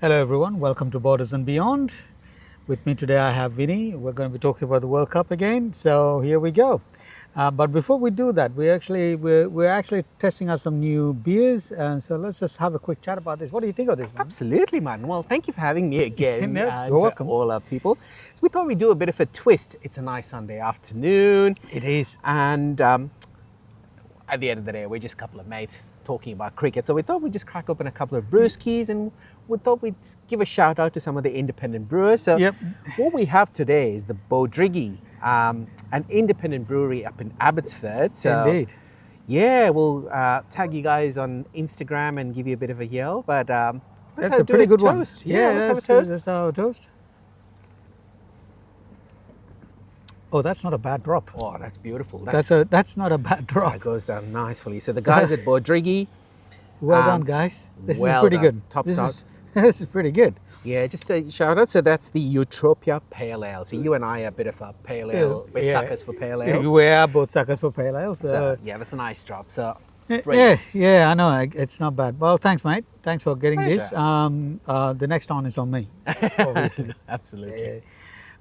Hello everyone, welcome to Borders and Beyond. With me today I have Vinny. We're going to be talking about the World Cup again, so here we go. But before we do that, we're actually testing out some new beers, and so let's just have a quick chat about this. What do you think of this, man? Absolutely, man. Well, thank you for having me again. No, you're welcome. All our people. So we thought we'd do a bit of a twist. It's a nice Sunday afternoon. It is. And at the end of the day, we're just a couple of mates talking about cricket. So we thought we'd just crack open a couple of brewskis, and we thought we'd give a shout out to some of the independent brewers. So what we have today is the Bodrigi, an independent brewery up in Abbotsford. So Indeed. yeah, we'll tag you guys on Instagram and give you a bit of a yell. But That's a pretty good one. Yeah, let's have a toast. Let's have a toast. Oh, that's not a bad drop. Oh, that's beautiful. That's not a bad drop. That goes down nicely. So the guys at Bodrigi. Well done, guys. This is well pretty done. good. Top this start. This is pretty good. Yeah, just a shout out. So that's the Utopia Pale Ale. So you and I are a bit of a pale ale. We're suckers for pale ale. We are both suckers for pale ale. So yeah, that's a nice drop. So yeah, I know. It's not bad. Well, thanks, mate. Thanks for getting Pleasure. this. The next one is on me, obviously. Absolutely.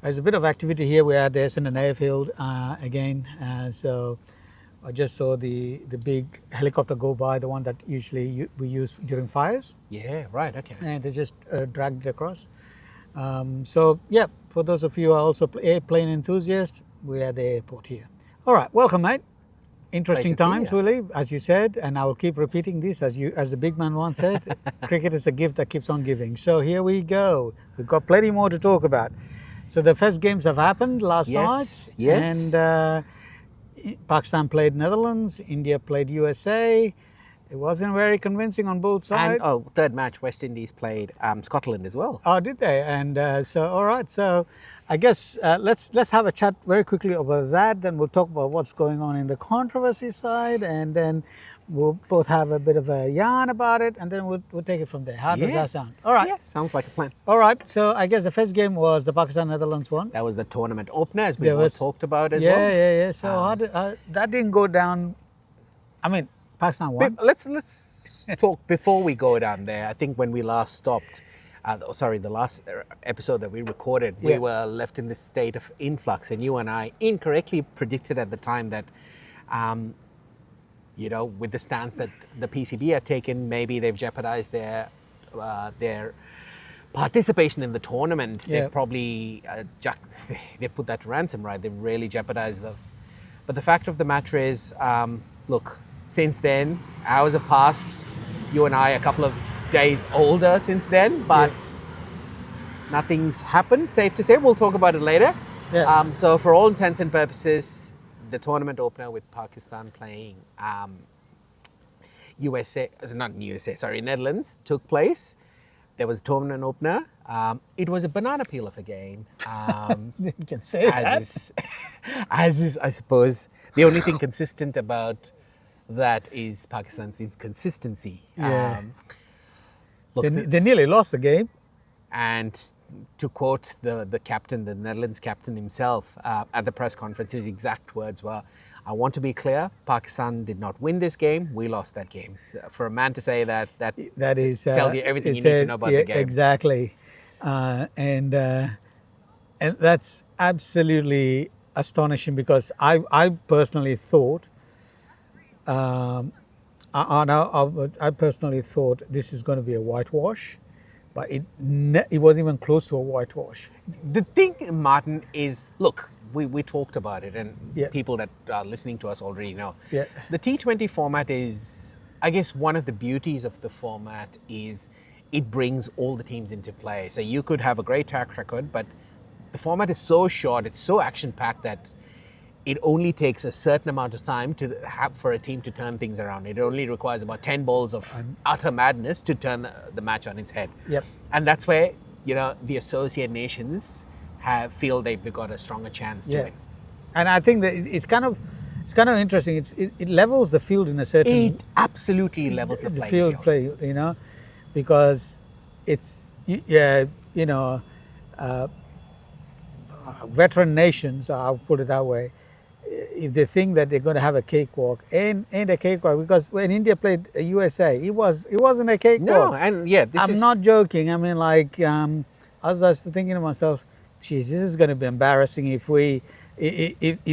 There's a bit of activity here. We're at the Essendon Airfield again. So I just saw the big helicopter go by, the one that usually we use during fires. Yeah, right, okay. And they just dragged it across. So yeah, for those of you who are also airplane enthusiasts, we're at the airport here. All right, welcome, mate. Interesting times, Willie, as you said, and I will keep repeating this as the big man once said. Cricket is a gift that keeps on giving. So here we go. We've got plenty more to talk about. So the first games have happened last night. Yes. And Pakistan played Netherlands, India played USA. It wasn't very convincing on both sides. And third match, West Indies played Scotland as well. Oh, did they? And so, all right. So, I guess let's have a chat very quickly about that. Then we'll talk about what's going on in the controversy side, and then we'll both have a bit of a yarn about it, and then we'll take it from there. How does that sound? All right. Yeah, sounds like a plan. All right. So, I guess the first game was the Pakistan-Netherlands one. That was the tournament opener, as we all talked about as well. Yeah. So how did, that didn't go down. I mean, Pakistan won. Let's talk before we go down there. I think when we last stopped, the last episode that we recorded, we were left in this state of influx, and you and I incorrectly predicted at the time that, with the stance that the PCB had taken, maybe they've jeopardized their participation in the tournament. They've probably they put that to ransom, right? They've really jeopardized them. But the fact of the matter is, look. Since then, hours have passed. You and I a couple of days older since then, but nothing's happened, safe to say. We'll talk about it later. Yeah. So for all intents and purposes, the tournament opener with Pakistan playing Netherlands took place. There was a tournament opener. It was a banana peel of a game. You can say as is, I suppose, the only thing consistent about that is Pakistan's inconsistency. Yeah. Look, they nearly lost the game. And to quote the captain, the Netherlands captain himself, at the press conference, his exact words were, "I want to be clear, Pakistan did not win this game, we lost that game." So for a man to say that tells you everything you need to know about the game. Exactly. And that's absolutely astonishing, because I personally thought, I personally thought this is going to be a whitewash, but it wasn't even close to a whitewash. The thing, Martin, is, look, we talked about it, and people that are listening to us already know. Yeah. The T20 format is, I guess, one of the beauties of the format is it brings all the teams into play. So you could have a great track record, but the format is so short, it's so action-packed that it only takes a certain amount of time for a team to turn things around. It only requires about 10 balls of utter madness to turn the match on its head. Yep. And that's where, the associate nations feel they've got a stronger chance to win. And I think that it's kind of interesting. It levels the field in a certain. It absolutely levels the playing field. Because it's veteran nations. I'll put it that way. if they think that they're going to have a cakewalk, ain't a cakewalk, because when India played USA, it wasn't a cakewalk. No, and yeah, I'm not joking. I mean, like, I was just thinking to myself, geez, this is going to be embarrassing if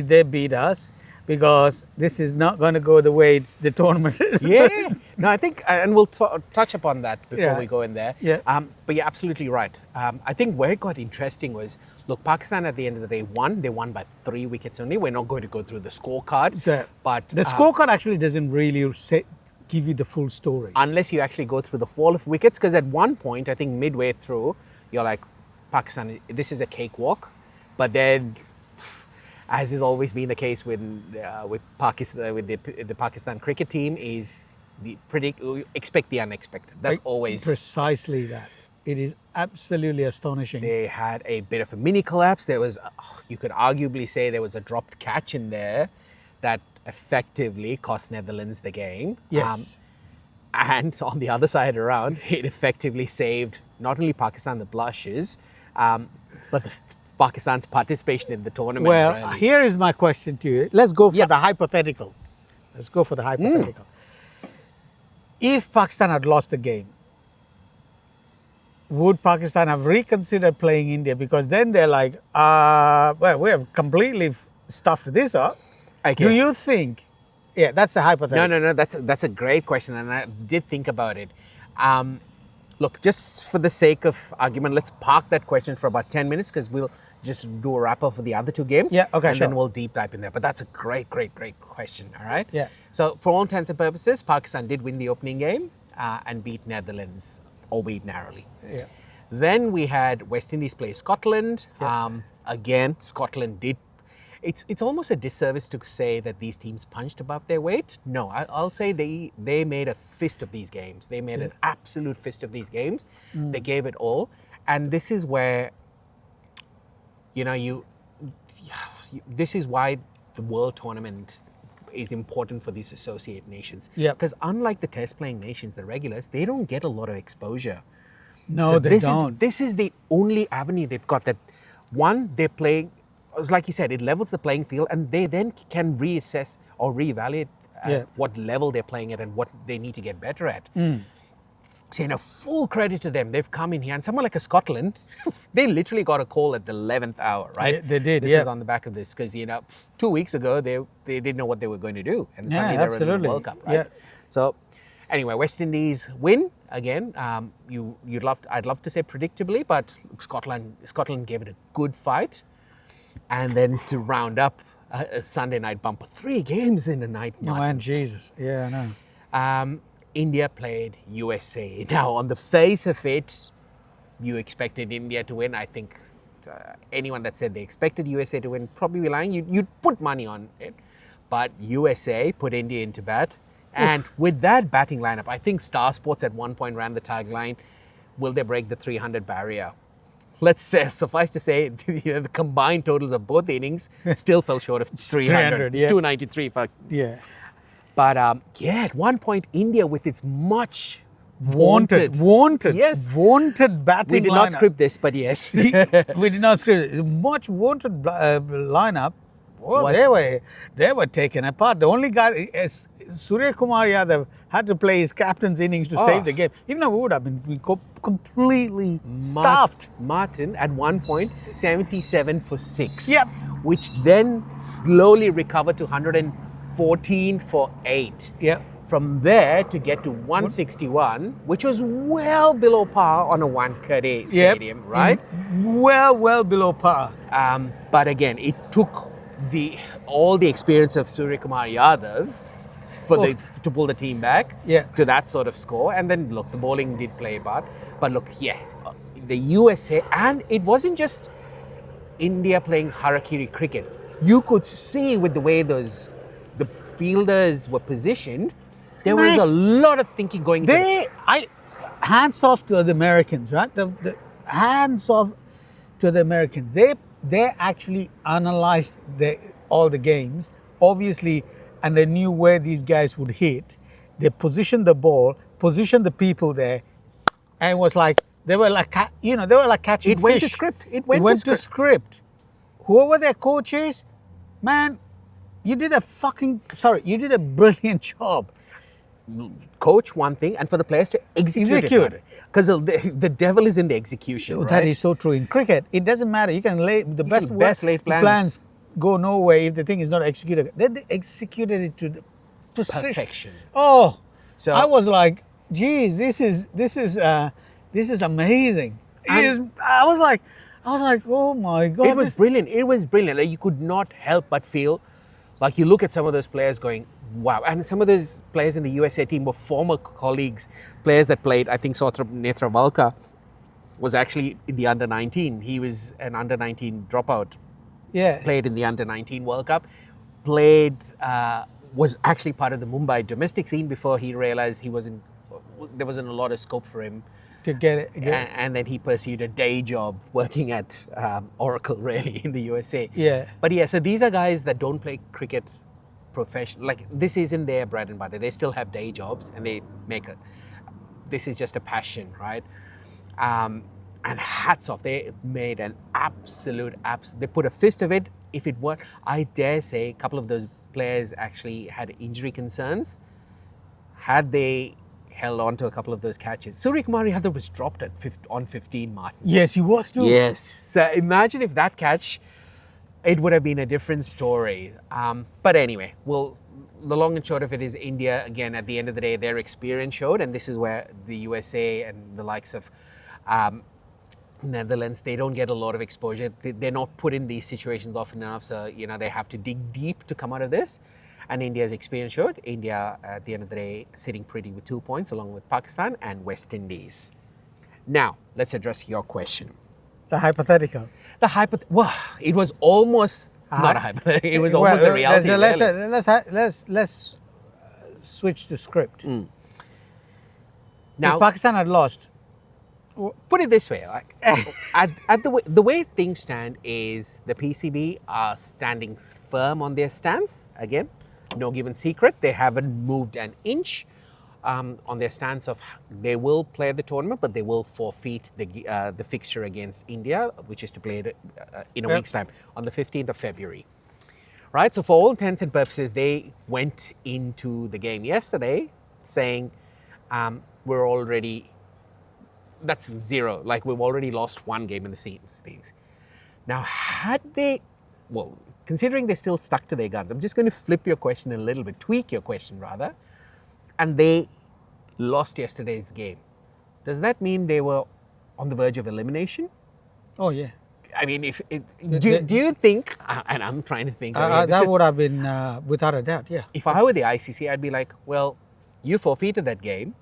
they beat us, because this is not going to go the way the tournament is. Yeah. No, I think, and we'll touch upon that before we go in there. Yeah. But you're absolutely right. I think where it got interesting was, look, Pakistan at the end of the day won. They won by 3 wickets only. We're not going to go through the scorecard. But the scorecard actually doesn't really give you the full story. Unless you actually go through the fall of wickets, because at one point, I think midway through, you're like, Pakistan, this is a cakewalk. But then, as has always been the case with Pakistan, with the Pakistan cricket team, is expect the unexpected. That's always precisely that. It is absolutely astonishing. They had a bit of a mini collapse. There was, you could arguably say, there was a dropped catch in there that effectively cost Netherlands the game. Yes. And on the other side around, it effectively saved not only Pakistan the blushes, but Pakistan's participation in the tournament. Well, really. Here is my question to you. Let's go for the hypothetical. Let's go for the hypothetical. If Pakistan had lost the game, would Pakistan have reconsidered playing India? Because then they're like, well, we have completely stuffed this up. Okay. Do you think? Yeah, that's a hypothetical. No. That's a great question, and I did think about it. Look, just for the sake of argument, let's park that question for about 10 minutes, because we'll just do a wrap up for the other two games. Yeah, okay, and then we'll deep dive in there. But that's a great question, all right? Yeah. So for all intents and purposes, Pakistan did win the opening game and beat Netherlands, albeit narrowly. Yeah. Then we had West Indies play Scotland. Yeah. Again, Scotland did. It's almost a disservice to say that these teams punched above their weight. No, I'll say they made a fist of these games. They made an absolute fist of these games. They gave it all. And this is where, this is why the World Tournament is important for these associate nations. Yeah. Because unlike the test playing nations, the regulars, they don't get a lot of exposure. No, So they don't. This is the only avenue they've got. That one, they're playing, like you said, it levels the playing field, and they then can reassess or reevaluate what level they're playing at and what they need to get better at. So, full credit to them. They've come in here, and someone like a Scotland, they literally got a call at the 11th hour, right? They did, This is on the back of this, because 2 weeks ago they didn't know what they were going to do, and suddenly they were in the World Cup, right? Yeah. So, anyway, West Indies win again. I'd love to say predictably, but Scotland gave it a good fight. And then to round up a Sunday night bumper, 3 games in a night. Oh, man, Jesus. Yeah, I know. India played USA. Now, on the face of it, you expected India to win. I think anyone that said they expected USA to win probably be lying. You'd put money on it. But USA put India into bat. And with that batting lineup, I think Star Sports at one point ran the tagline, will they break the 300 barrier? Let's say, suffice to say, the combined totals of both innings still fell short of 300. It's 293. Yeah. But at one point, India with its much wanted batting We did lineup. not script this, but yes. We did not script it. Much wanted lineup. Well, they were taken apart. The only guy, Surya Kumar Yadav, had to play his captain's innings to save the game. Even though we would have been completely stuffed. Martin, at one point, 77 for 6. Yep. Which then slowly recovered to 114 for 8. Yep. From there to get to 161, which was well below par on a Wankhede stadium, right? Well below par. But again, it took all the experience of Surya Kumar Yadav to pull the team back to that sort of score. And then, look, the bowling did play a part. But look, the USA, and it wasn't just India playing harakiri cricket. You could see with the way the fielders were positioned, there was a lot of thinking going into hands off to the Americans, right? The hands off to the Americans. They actually analyzed all the games, obviously, and they knew where these guys would hit. They positioned the ball, positioned the people there, and it was like they were like catching fish. It went to script. It went to script. Whoever their coach is, man, You did a brilliant job. Coach one thing, and for the players to execute. Because the devil is in the execution. That is so true. In cricket, it doesn't matter. You can lay the best laid plans go nowhere if the thing is not executed. They executed it to the perfection. Oh, so I was like, geez, this is amazing. I was like, oh my God. It was brilliant. It was brilliant. Like, you could not help but feel like you look at some of those players going, wow. And some of those players in the USA team were former colleagues, players that played. I think Netravalka was actually in the under-19. He was an under-19 dropout. Yeah. Played in the under-19 World Cup. Was actually part of the Mumbai domestic scene before he realized there wasn't a lot of scope for him to get it. And then he pursued a day job working at Oracle, really, in the USA. Yeah. But yeah, so these are guys that don't play cricket professional. Like, this isn't their bread and butter. They still have day jobs and they make it. This is just a passion, right? And hats off. They made an they put a fist of it. If it weren't, I dare say, a couple of those players actually had injury concerns. Had they held on to a couple of those catches. Suryakumar Yadav was dropped on 15, Martin. Yes, he was too. Yes. So imagine if that catch, it would have been a different story. But anyway, the long and short of it is India, again, at the end of the day, their experience showed, and this is where the USA and the likes of Netherlands, they don't get a lot of exposure. They're not put in these situations often enough, so they have to dig deep to come out of this. And India's experience showed. India, at the end of the day, sitting pretty with 2 points, along with Pakistan and West Indies. Now, let's address your question. The hypothetical. Well, it was almost not a hypothetical. It was almost the reality. Let's switch the script. Now, if Pakistan had lost, put it this way: like at the way things stand is the PCB are standing firm on their stance. Again, no given secret, they haven't moved an inch on their stance of they will play the tournament, but they will forfeit the fixture against India, which is to play it in a week's time on the 15th of February. Right. So for all intents and purposes, they went into the game yesterday saying we're already. That's zero. Like, we've already lost one game in the things. Now, considering they're still stuck to their guns, I'm just going to flip your question a little bit, tweak your question rather, and they lost yesterday's game. Does that mean they were on the verge of elimination? Oh, yeah. I mean, do you think, and I'm trying to think. That would have been, without a doubt, yeah. If I were the ICC, I'd be like, well, you forfeited that game.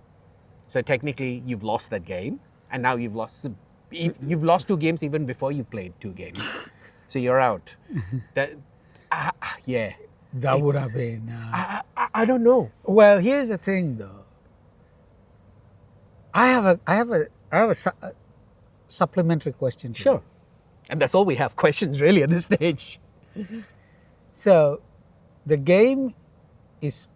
So technically, you've lost that game, and now you've lost 2 games even before you played 2 games. So you're out. That would have been. I don't know. Well, here's the thing, though. I have a supplementary question. Sure. And that's all we have, questions really at this stage. So, the game is.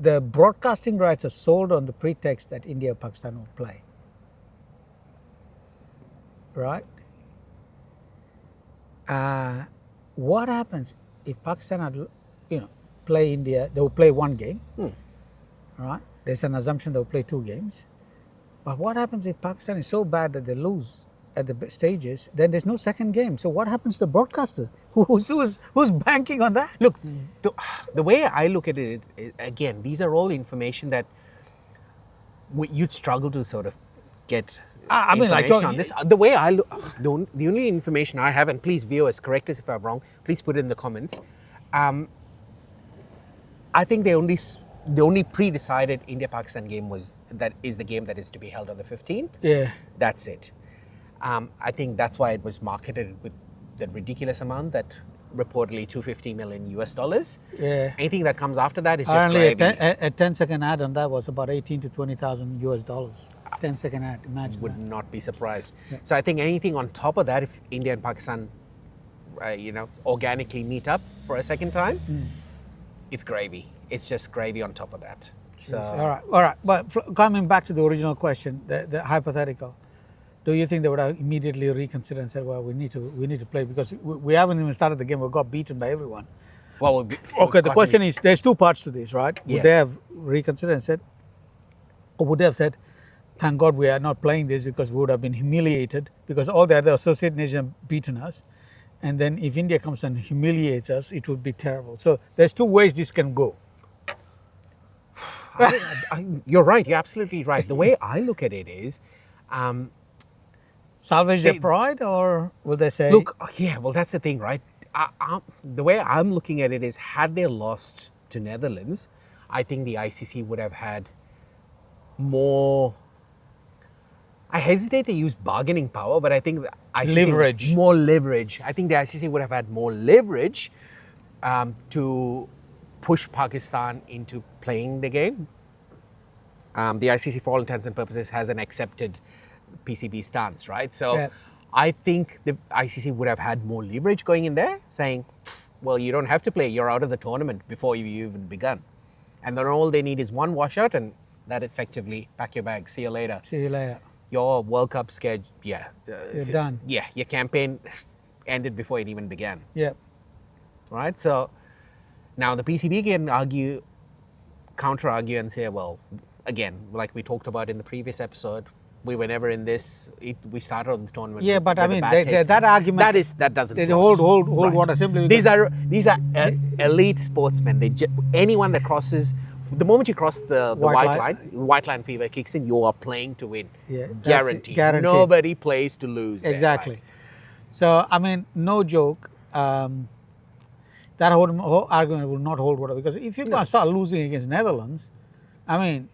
The broadcasting rights are sold on the pretext that India and Pakistan will play. Right? What happens if Pakistan had, play India? They will play 1 game. Right? There's an assumption they'll play 2 games. But what happens if Pakistan is so bad that they lose at the stages? Then there's no second game. So what happens to the broadcaster? Who's banking on that? Look, the way I look at it, again, these are all information that you'd struggle to sort of get information on this. The way I look, the only information I have, and please viewers, correct us if I'm wrong, please put it in the comments. I think the only pre-decided India-Pakistan game is the game that is to be held on the 15th. Yeah. That's it. I think that's why it was marketed with that ridiculous amount, that reportedly $250 million US. Yeah. Anything that comes after that is just Apparently gravy. a 10-second ad on that was about $18,000 to $20,000 US. 10-second ad, imagine Would that. not be surprised. Yeah. So I think anything on top of that, if India and Pakistan, organically meet up for a second time, it's gravy. It's just gravy on top of that. So All right. But coming back to the original question, the hypothetical. do you think they would have immediately reconsidered and said, well, we need to play because we haven't even started the game. We got beaten by everyone. Well, Okay, the question is, there's two parts to this, right? Yeah. Would they have reconsidered and said, or would they have said, thank God we are not playing this because we would have been humiliated because all the other associate nations have beaten us. And then if India comes and humiliates us, it would be terrible. So there's two ways this can go. You're right. You're absolutely right. The way I look at it is, Salvage their pride, or will they say, look, yeah, well, that's the thing, right? The way I'm looking at it is, had they lost to Netherlands, I think the ICC would have had more. I hesitate to use bargaining power, but I think the ICC Leverage. More leverage. I think the ICC would have had more leverage to push Pakistan into playing the game. The ICC, for all intents and purposes, has an accepted PCB stance, right? So Yeah. I think the ICC would have had more leverage going in there, saying, well, you don't have to play, you're out of the tournament before you even begun. And then all they need is one washout, and that effectively, pack your bags, see you later. see you later. Your World Cup schedule, You're done. Yeah, your campaign ended before it even began, Yeah. right? So now the PCB can counter-argue and say, well, again, like we talked about in the previous episode, we were never in this. We started on the tournament. Yeah, but I with a mean, bad taste. that argument. that doesn't. They float. hold Right. water simply. These are elite sportsmen. Anyone that crosses, the moment you cross the White white line, white line fever kicks in. You are playing to win. Yeah, that's guaranteed. guaranteed. Nobody plays to lose. there, Exactly. right? So, I mean, no joke. That whole argument will not hold water because if you're going to start losing against Netherlands, I mean,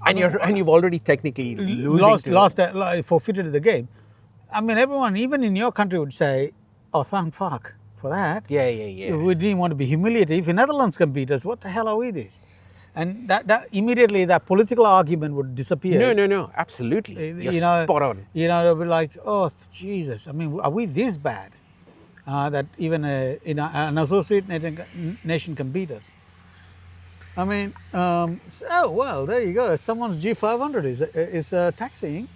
And you've already technically losing forfeited the game. I mean, everyone, even in your country, would say, "Oh, thank fuck for that." Yeah. We didn't want to be humiliated. If the Netherlands can beat us, what the hell are we this? And that immediately that political argument would disappear. No, absolutely. You're spot on. They'll be like, "Oh, Jesus! I mean, are we this bad that even an associate nation can beat us?" I mean, well, there you go. Someone's G500 is taxiing.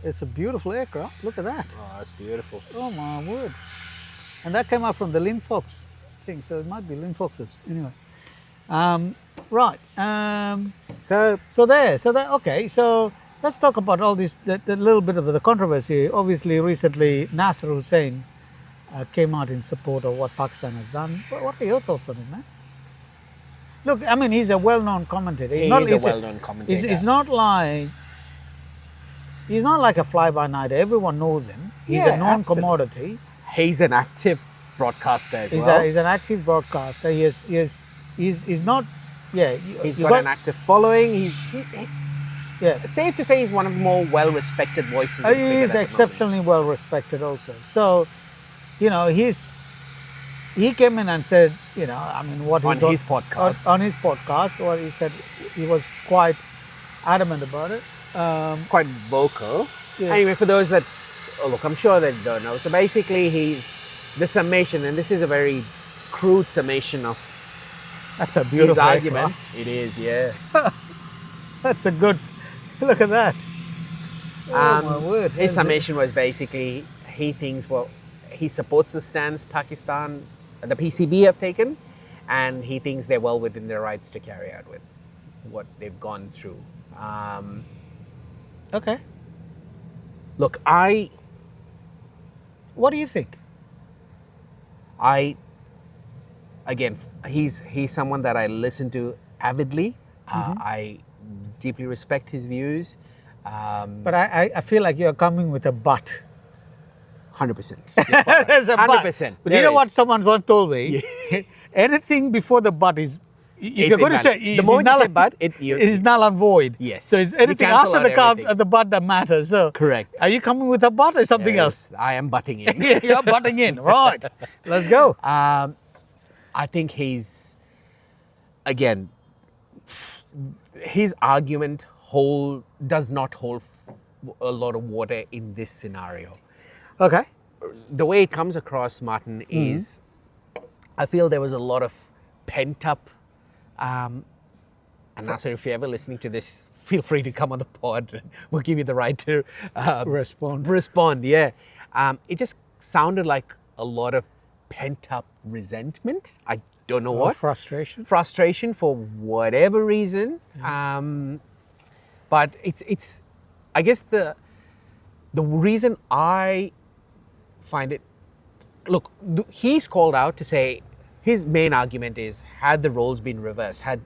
It's a beautiful aircraft. Look at that. Oh, that's beautiful. Oh my word! And that came out from the Linfox thing, so it might be Linfox's anyway. Right. Okay. So let's talk about all this. The little bit of the controversy. Obviously, recently Nasser Hussain came out in support of what Pakistan has done. What are your thoughts on it, man? Look, I mean, he's a well-known commentator. He's a well-known commentator. He's not like a fly-by-night. Everyone knows him. He's a known commodity. He's an active broadcaster as well. He's an active broadcaster. He's not. Yeah, he's got an active following. Yeah. Safe to say he's one of the more well-respected voices. He is exceptionally well-respected also. So, he came in and said, I mean, what he on his podcast. On his podcast, what he said, he was quite adamant about it. Quite vocal. Yeah. Anyway, for those that, look, I'm sure that don't know. So basically, the summation, and this is a very crude summation of That's a beautiful his argument. aircraft. It is, yeah. That's a good. Look at that. Oh my word! His summation was basically he thinks he supports the stance the PCB have taken, and he thinks they're well within their rights to carry out with what they've gone through. Okay. Look, what do you think? Again, he's someone that I listen to avidly. I deeply respect his views. But I feel like you're coming with a but. 100%. There's a 100%. But you know what someone once told me? Anything before the but is, if you're going to say, the moment you say but, it is null and void. Yes. So it's anything after the but that matters. So correct. Are you coming with a but or something else? I am butting in. You're butting in. Right. Let's go. I think his argument does not hold a lot of water in this scenario. Okay. The way it comes across, Martin, is I feel there was a lot of pent up, and Nasser, if you're ever listening to this, feel free to come on the pod. We'll give you the right to Respond. Yeah. It just sounded like a lot of pent-up resentment. I don't know what. Frustration. Frustration for whatever reason. But it's I guess the reason I find it, look, he's called out to say his main argument is, had the roles been reversed, had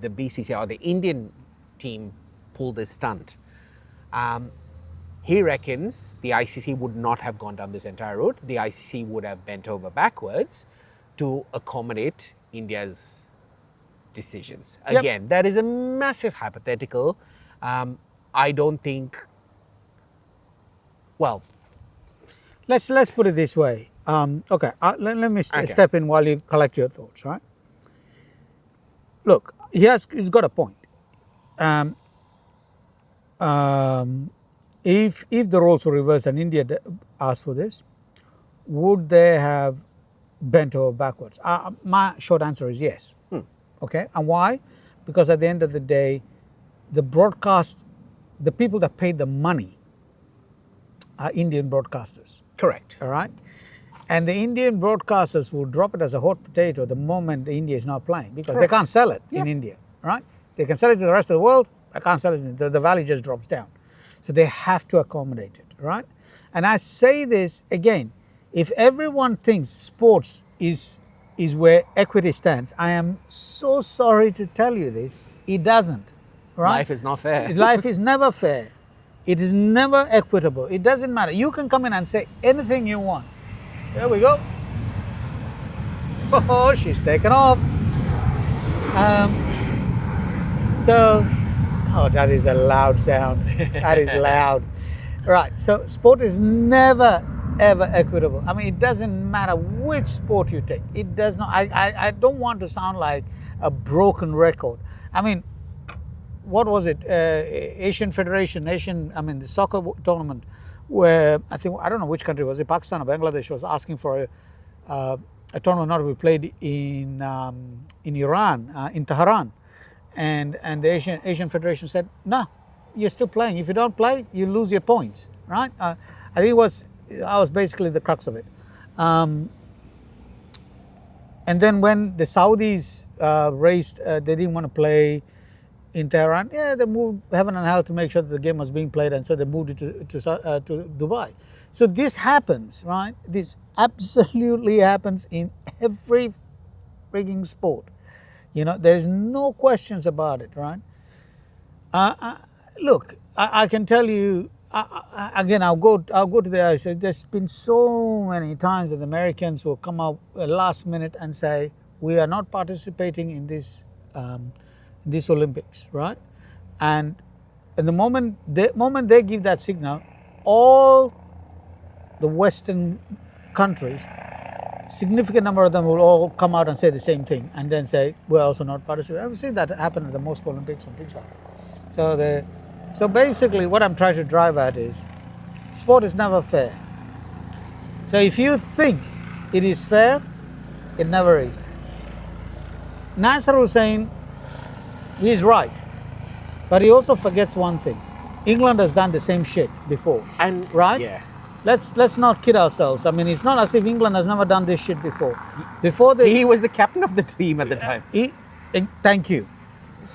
the BCCI or the Indian team pulled this stunt, he reckons the ICC would not have gone down this entire route. The ICC would have bent over backwards to accommodate India's decisions. Again, that is a massive hypothetical. I don't think, well, let's put it this way. Okay, let me step in while you collect your thoughts, right? Look, he's got a point. If the roles were reversed and India asked for this, would they have bent over backwards? My short answer is yes. Okay, and why? Because at the end of the day, the people that paid the money are Indian broadcasters. correct. All right, and the Indian broadcasters will drop it as a hot potato the moment India is not playing, because they can't sell it in India. Right? They can sell it to the rest of the world. They can't sell it. The value just drops down. So they have to accommodate it, right? And I say this again, if everyone thinks sports is where equity stands, I am so sorry to tell you this, it doesn't, right? Life is not fair. Life is never fair. It is never equitable. It doesn't matter. You can come in and say anything you want. There we go. Oh, she's taken off. Oh, that is a loud sound. That is loud. Right, so sport is never, ever equitable. I mean, it doesn't matter which sport you take. It does not, I don't want to sound like a broken record. I mean, what was it? The soccer tournament, where I don't know which country was it, Pakistan or Bangladesh, was asking for a tournament not to be played in Iran, in Tehran. And the Asian Federation said, no, you're still playing. If you don't play, you lose your points, right? I think that was basically the crux of it. And then when the Saudis raised, they didn't want to play in Tehran, they moved heaven and hell to make sure that the game was being played, and so they moved it to Dubai. So this happens, right? This absolutely happens in every frigging sport. You know, there's no questions about it, right? Look, I can tell you, again, I'll go to the ICC. There's been so many times that the Americans will come out last minute and say, we are not participating in this Olympics, right? And the moment they give that signal, all the Western countries, significant number of them will all come out and say the same thing, and then say, we're also not participating. I've seen that happen at the Moscow Olympics and things like that. So basically what I'm trying to drive at is, sport is never fair. So if you think it is fair, it never is. Nasser Hussain, he's right, but he also forgets one thing. England has done the same shit before, right? Yeah. Let's not kid ourselves. I mean, it's not as if England has never done this shit before. He was the captain of the team at the time. Thank you.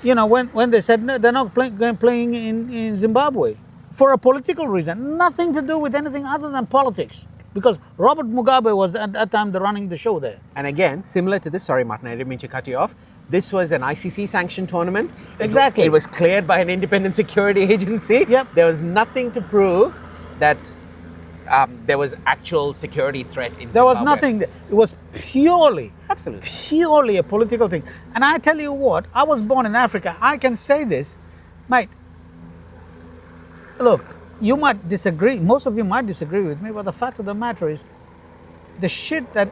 You know, when they said no, they're not playing in Zimbabwe for a political reason, nothing to do with anything other than politics. Because Robert Mugabe was at that time running the show there. And again, similar to this, sorry Martin, I didn't mean to cut you off. This was an ICC sanctioned tournament. Exactly. It was cleared by an independent security agency. Yep. There was nothing to prove that there was actual security threat in Zimbabwe. There was nothing. It was purely a political thing. And I tell you what, I was born in Africa. I can say this, mate. Look, you might disagree. Most of you might disagree with me, but the fact of the matter is, the shit that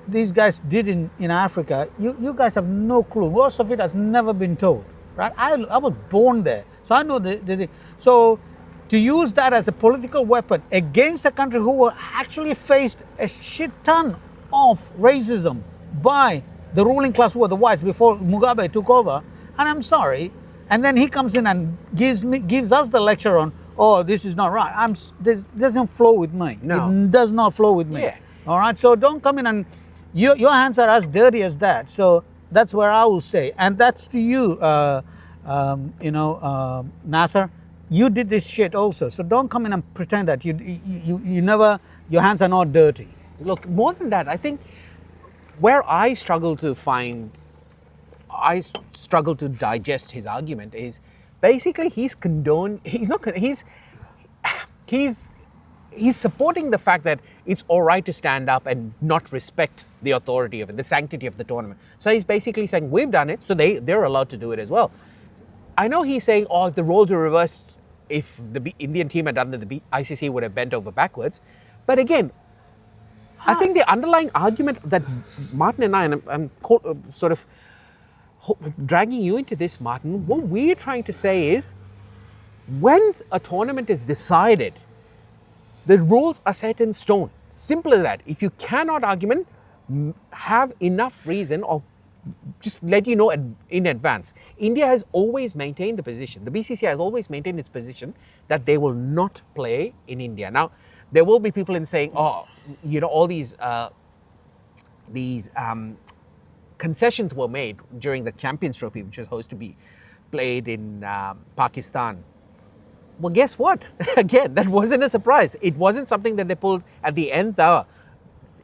these guys did in Africa, you guys have no clue. Most of it has never been told, right? I was born there, so I know the so. To use that as a political weapon against a country who actually faced a shit ton of racism by the ruling class, who were the whites, before Mugabe took over. And I'm sorry, And then he comes in and gives us the lecture on, oh, this is not right. This doesn't flow with me. No. It does not flow with me. Yeah. All right. So don't come in and your hands are as dirty as that. So that's where I will say, and that's to you, Nasser. You did this shit also. So don't come in and pretend that you never, your hands are not dirty. Look, more than that, I think where I struggle to digest his argument is basically he's supporting the fact that it's all right to stand up and not respect the authority of it, the sanctity of the tournament. So he's basically saying we've done it, so they're allowed to do it as well. I know he's saying, oh, if the roles were reversed, if the Indian team had done it, the ICC would have bent over backwards. But again, I think the underlying argument that Martin and I'm sort of dragging you into this, Martin, what we're trying to say is when a tournament is decided, the rules are set in stone. Simple as that. If you cannot argument, have enough reason or just let you know in advance. India has always maintained the position. The BCCI has always maintained its position that they will not play in India. Now, there will be people in saying, oh, all these concessions were made during the Champions Trophy, which was supposed to be played in Pakistan. Well, guess what? Again, that wasn't a surprise. It wasn't something that they pulled at the nth hour.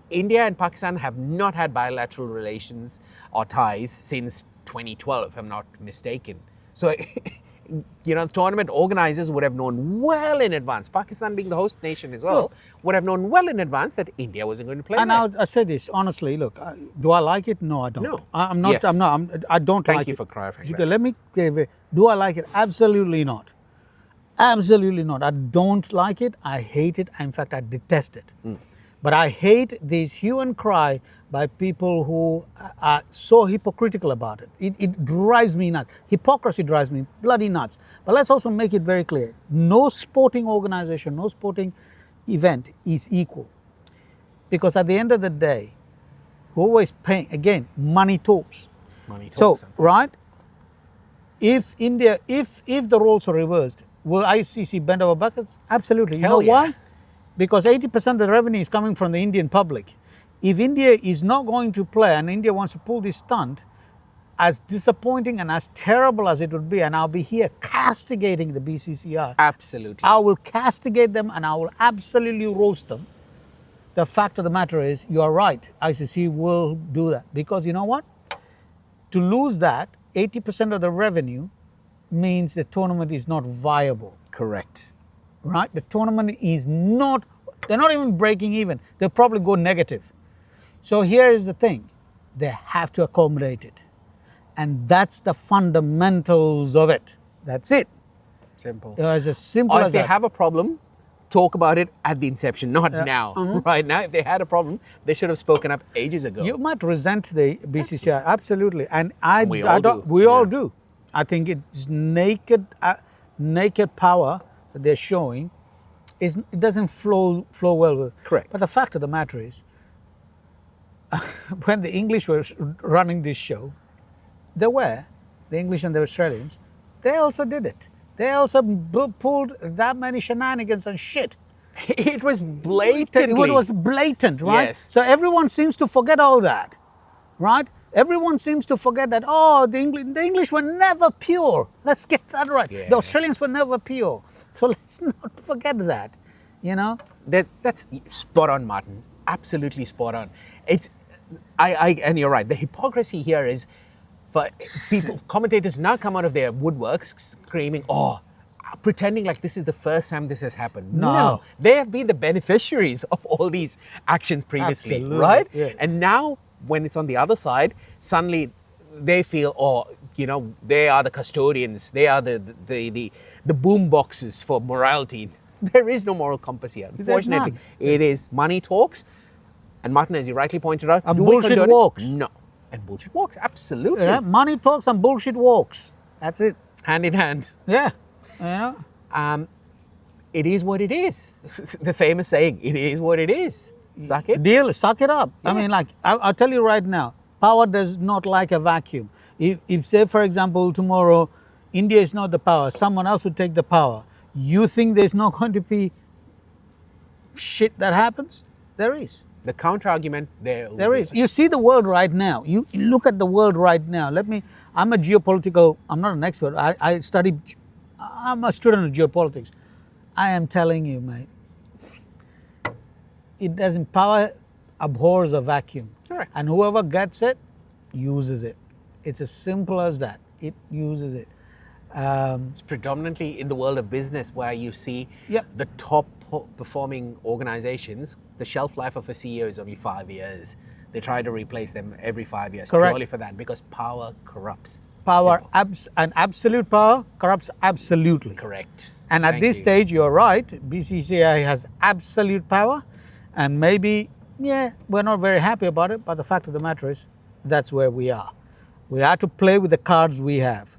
India and Pakistan have not had bilateral relations or ties since 2012, if I'm not mistaken. So, tournament organizers would have known well in advance, Pakistan being the host nation as well, would have known well in advance that India wasn't going to play. And I say this honestly, look, do I like it? No, I don't. No. I'm not, yes. I don't like it. Thank you for clarifying that. Let me, do I like it? Absolutely not. Absolutely not. I don't like it. I hate it. In fact, I detest it. But I hate this hue and cry by people who are so hypocritical about it. It drives me nuts. Hypocrisy drives me bloody nuts. But let's also make it very clear. No sporting organization, no sporting event is equal. Because at the end of the day, whoever is paying, again, money talks. Money talks. So, right, if the roles are reversed, will ICC bend over backwards? Absolutely. You know why? Because 80% of the revenue is coming from the Indian public. If India is not going to play and India wants to pull this stunt, as disappointing and as terrible as it would be, and I'll be here castigating the BCCI. Absolutely. I will castigate them and I will absolutely roast them. The fact of the matter is, you are right, ICC will do that. Because you know what? To lose that, 80% of the revenue means the tournament is not viable. Correct. Right? The tournament is not, they're not even breaking even. They'll probably go negative. So here is the thing. They have to accommodate it. And that's the fundamentals of it. That's it. Simple. It's as simple or as if they that. have a problem, talk about it at the inception, not now. Right now, if they had a problem, they should have spoken up ages ago. You might resent the BCCI, absolutely. And we all do. I think it's naked power that they're showing. It doesn't flow well with. Correct. But the fact of the matter is, when the English were running this show, the English and the Australians, they also did it. They also pulled that many shenanigans and shit. It was blatantly. It was blatant, right? Yes. So everyone seems to forget all that, right? Everyone seems to forget that, the English were never pure. Let's get that right. Yeah. The Australians were never pure. So let's not forget that, That's spot on, Martin. Absolutely spot on. And you're right. The hypocrisy here is for people, commentators now come out of their woodworks screaming, pretending like this is the first time this has happened. No. They have been the beneficiaries of all these actions previously, absolutely. Right? Yeah. And now when it's on the other side, suddenly they feel, they are the custodians. They are the boom boxes for morality. There is no moral compass here. Unfortunately, it is money talks. And Martin, as you rightly pointed out, and bullshit walks. No. And bullshit walks, absolutely. Yeah, money talks and bullshit walks. That's it. Hand in hand. Yeah. It is what it is. The famous saying, it is what it is. Suck it. Suck it up. Yeah. I mean, I'll tell you right now, power does not like a vacuum. If say, for example, tomorrow, India is not the power, someone else will take the power. You think there's not going to be shit that happens? There is. The counter argument there. There is. You see the world right now. You look at the world right now. I'm a geopolitical, I'm not an expert. I'm a student of geopolitics. I am telling you, mate, it doesn't, power abhors a vacuum. Correct. And whoever gets it, uses it. It's as simple as that. It uses it. It's predominantly in the world of business where you see Yep. the top performing organizations, the shelf life of a CEO is only 5 years. They try to replace them every 5 years. Correct. Purely for that, because power corrupts. Power, Simple. and absolute power corrupts absolutely. Correct. And at Thank this you. stage, you're right, BCCI has absolute power, and maybe, we're not very happy about it, but the fact of the matter is, that's where we are. We have to play with the cards we have.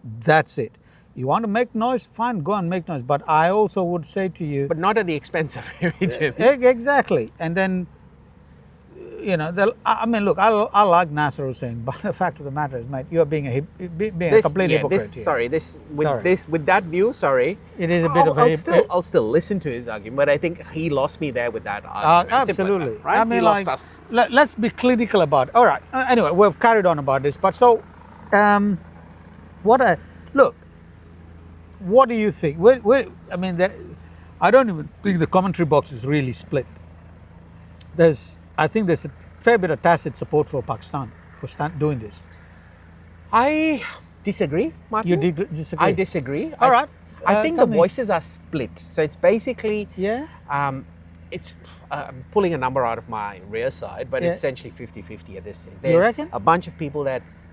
That's it. You want to make noise? Fine, go and make noise. But I also would say to you... But not at the expense of heritage. Exactly. And then, I mean, look, I like Nasser Hussain, but the fact of the matter is, mate, you're being a complete hypocrite here. With that view, sorry. It is a bit of a... I'll still listen to his argument, but I think he lost me there with that argument. Absolutely. That, right? I mean, he lost us. Let's be clinical about it. All right. Anyway, we've carried on about this, but so, what do you think? I don't even think the commentary box is really split. I think there's a fair bit of tacit support for Pakistan for doing this. I disagree, Martin. You disagree? I disagree. All right. I think the voices are split. So it's basically, I'm pulling a number out of my rear side, but it's essentially 50-50 at this stage. There's you reckon? A bunch of people that's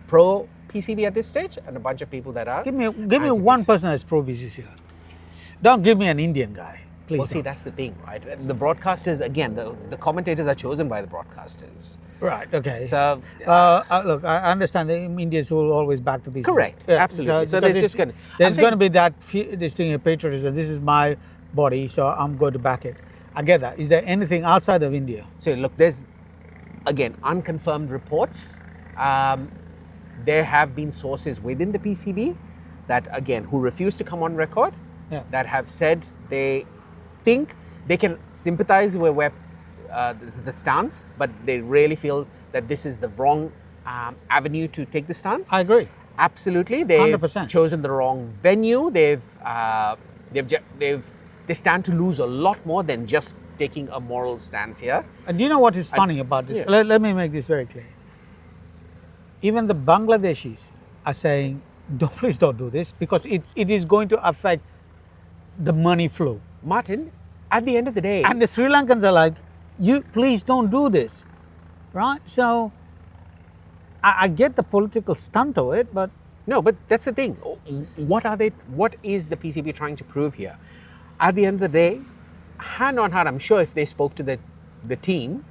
pro PCB at this stage, and a bunch of people that are. Give me one person that's pro BCCI. Don't give me an Indian guy, please. Well, see, that's the thing, right? The broadcasters, again, the commentators are chosen by the broadcasters. Right. Okay. So, look, I understand the Indians will always back to BCCI. Correct. Absolutely. So there's going to be this thing of patriotism. This is my body, so I'm going to back it. I get that. Is there anything outside of India? So look, there's again unconfirmed reports. There have been sources within the PCB that, again, who refuse to come on record, that have said they think they can sympathize with the stance, but they really feel that this is the wrong avenue to take the stance. I agree. Absolutely, they've 100%. chosen the wrong venue. They stand to lose a lot more than just taking a moral stance here. And do you know what is funny about this? Let me make this very clear. Even the Bangladeshis are saying, please don't do this, because it is going to affect the money flow. Martin, at the end of the day... And the Sri Lankans are like, please don't do this, right? So, I get the political stunt of it, but... No, but that's the thing. What is the PCB trying to prove here? At the end of the day, hand on heart, I'm sure if they spoke to the team,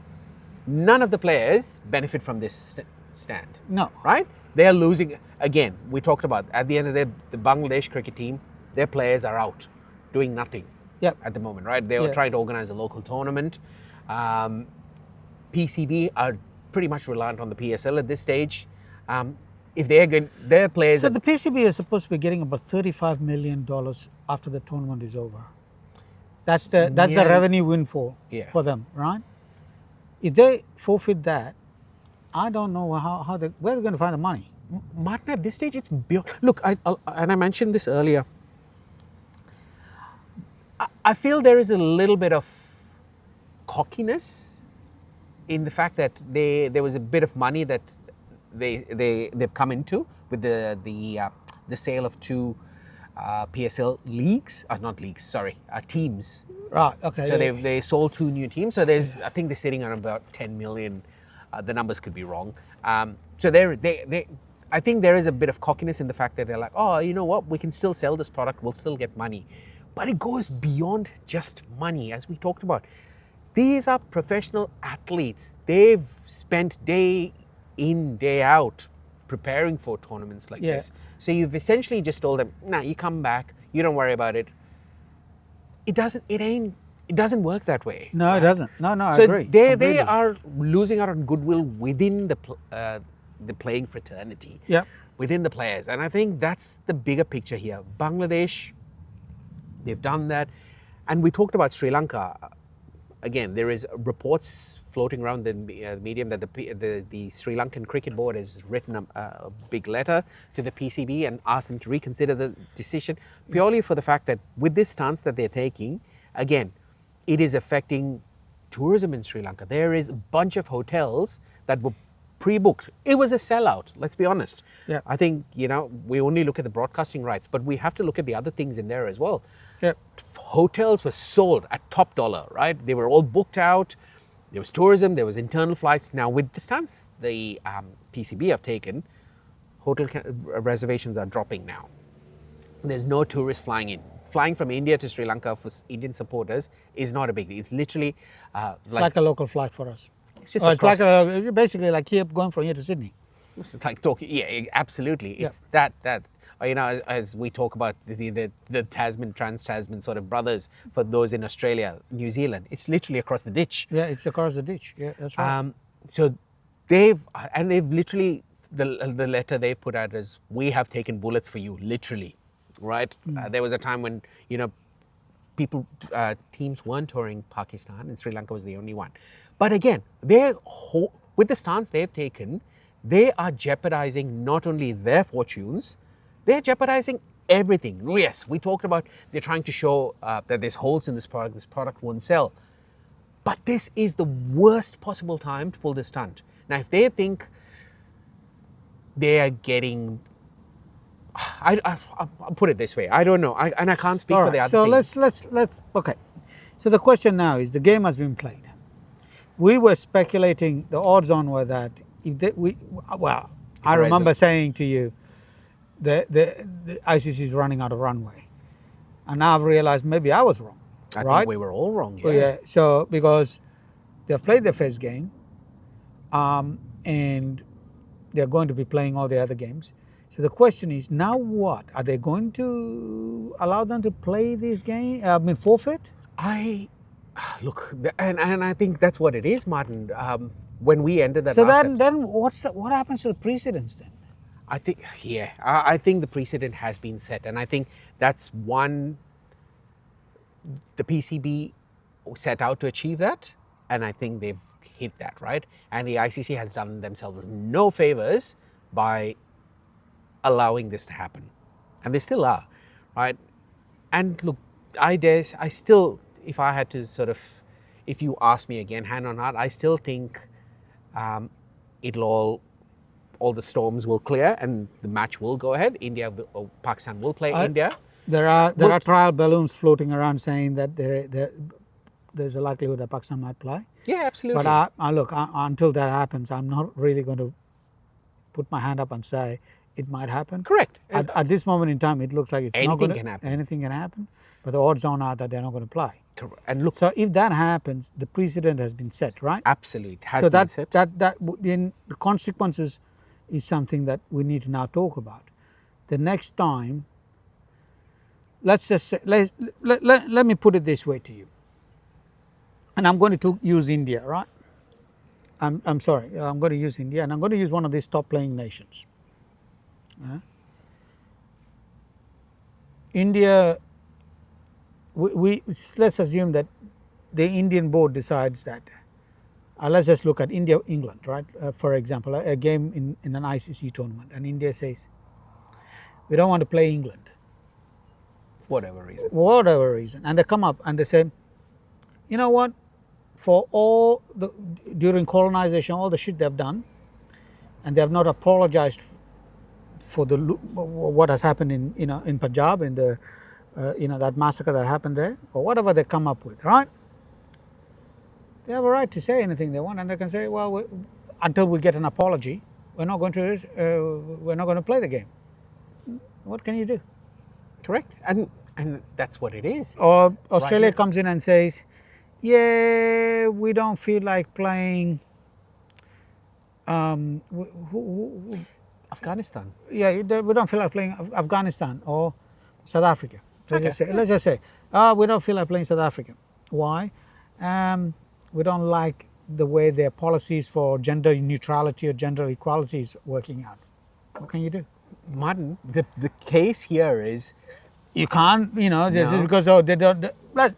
none of the players benefit from this stand. No. Right? They are losing. Again, we talked about, at the end of the day, the Bangladesh cricket team, their players are out, doing nothing at the moment, right? They were trying to organize a local tournament. PCB are pretty much reliant on the PSL at this stage. If they're good, their players... So the PCB is supposed to be getting about $35 million after the tournament is over. That's the revenue windfall for them, right? If they forfeit that, I don't know where they're going to find the money. Martin, at this stage, it's beyond. Look, I mentioned this earlier. I feel there is a little bit of cockiness in the fact that there was a bit of money that they've come into with the sale of two PSL leagues, teams. Right. Okay. So they sold two new teams. So I think they're sitting on about 10 million. The numbers could be wrong. So I think there is a bit of cockiness in the fact that they're like, oh, you know what? We can still sell this product. We'll still get money. But it goes beyond just money, as we talked about. These are professional athletes. They've spent day in, day out preparing for tournaments like this. So you've essentially just told them, nah, you come back. You don't worry about it. It doesn't work that way. No, right? It doesn't. No, so I agree. They are losing out on goodwill within the playing fraternity. Yeah. within the players. And I think that's the bigger picture here. Bangladesh, they've done that. And we talked about Sri Lanka. Again, there is reports floating around the medium that the Sri Lankan Cricket Board has written a big letter to the PCB and asked them to reconsider the decision, purely for the fact that with this stance that they're taking, again, it is affecting tourism in Sri Lanka. There is a bunch of hotels that were pre-booked. It was a sellout, let's be honest. Yeah. I think, we only look at the broadcasting rights, but we have to look at the other things in there as well. Yeah. Hotels were sold at top dollar, right? They were all booked out. There was tourism, there was internal flights. Now, with the stance the PCB have taken, hotel reservations are dropping now. There's no tourists flying in. Flying from India to Sri Lanka for Indian supporters is not a big deal. It's literally it's like a local flight for us. It's just it's like basically like here going from here to Sydney. It's like talking. Yeah, absolutely. Yeah. It's that as we talk about the Tasman, Trans-Tasman sort of brothers for those in Australia, New Zealand. It's literally across the ditch. Yeah, it's across the ditch. Yeah, that's right. So they've literally the letter they put out is, we have taken bullets for you, literally, right? There was a time when teams weren't touring Pakistan and Sri Lanka was the only one. But again, with the stance they've taken, they are jeopardizing not only their fortunes, they're jeopardizing everything. Yes, we talked about they're trying to show that there's holes in this product won't sell. But this is the worst possible time to pull this stunt. Now, if they think they are getting, I'll put it this way, I don't know, and I can't speak for the other things. So let's okay. So the question now is, the game has been played. We were speculating, the odds on were that I remember saying to you, the ICC is running out of runway, and now I've realized maybe I was wrong. I think we were all wrong. Yeah. Yeah. So because they've played their first game, and they're going to be playing all the other games. So the question is, now what? Are they going to allow them to play this game? Forfeit? Look, and I think that's what it is, Martin. When we ended that. So then what happens to the precedents then? I think, I think the precedent has been set, and I think that's one. The PCB set out to achieve that, and I think they've hit that, right? And the ICC has done themselves no favors by allowing this to happen, and they still are, right? And look, I still, if I had to sort of, if you ask me again, hand on heart, I still think all the storms will clear and the match will go ahead. Pakistan will play India. There are trial balloons floating around saying that there's a likelihood that Pakistan might play. Yeah, absolutely. But until that happens, I'm not really going to put my hand up and say it might happen. Correct. At this moment in time, it looks like anything can happen. Anything can happen. But the odds on are that they're not going to play. Correct. And look, so if that happens, the precedent has been set, right? Absolutely, it has been set. So then the consequences is something that we need to now talk about. The next time, let's just say, let me put it this way to you. And I'm going to use India, right? I'm sorry, I'm going to use India, and I'm going to use one of these top playing nations. India, let's assume that the Indian board decides that, let's just look at India, England, right? For example, a game in an ICC tournament, and India says, we don't want to play England. Whatever reason. And they come up and they say, you know what? For during colonization, all the shit they've done, and they have not apologized for what has happened in Punjab, in the that massacre that happened there, or whatever they come up with, right? They have a right to say anything they want, and they can say, well, until we get an apology, we're not going to play the game. What can you do? Correct. And that's what it is. Or Australia comes in and says, yeah, we don't feel like playing Afghanistan. Yeah, we don't feel like playing Afghanistan or South Africa. Let's just say, we don't feel like playing South Africa. Why? We don't like the way their policies for gender neutrality or gender equality is working out. What can you do? Martin, the case here is You can't, just because they don't.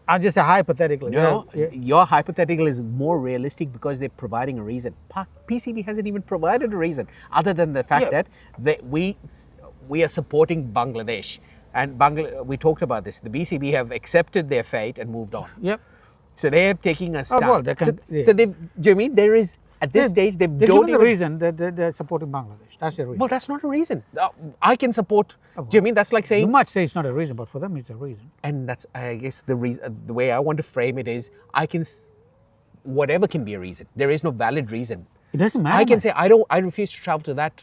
I'll just say hypothetically. no. Yeah. Your hypothetical is more realistic because they're providing a reason. PCB hasn't even provided a reason other than the fact that we are supporting Bangladesh, and we talked about this. The BCB have accepted their fate and moved on. Yep. So they're taking a stand. well, they can- so do you mean there is at this stage They're given the reason that they're supporting Bangladesh. That's the reason. Well, that's not a reason. I can support. Do you mean that's like saying? You might say it's not a reason, but for them it's a reason. And that's, I guess, the reason. The way I want to frame it is, whatever can be a reason. There is no valid reason. It doesn't matter. I can man. say I refuse to travel to that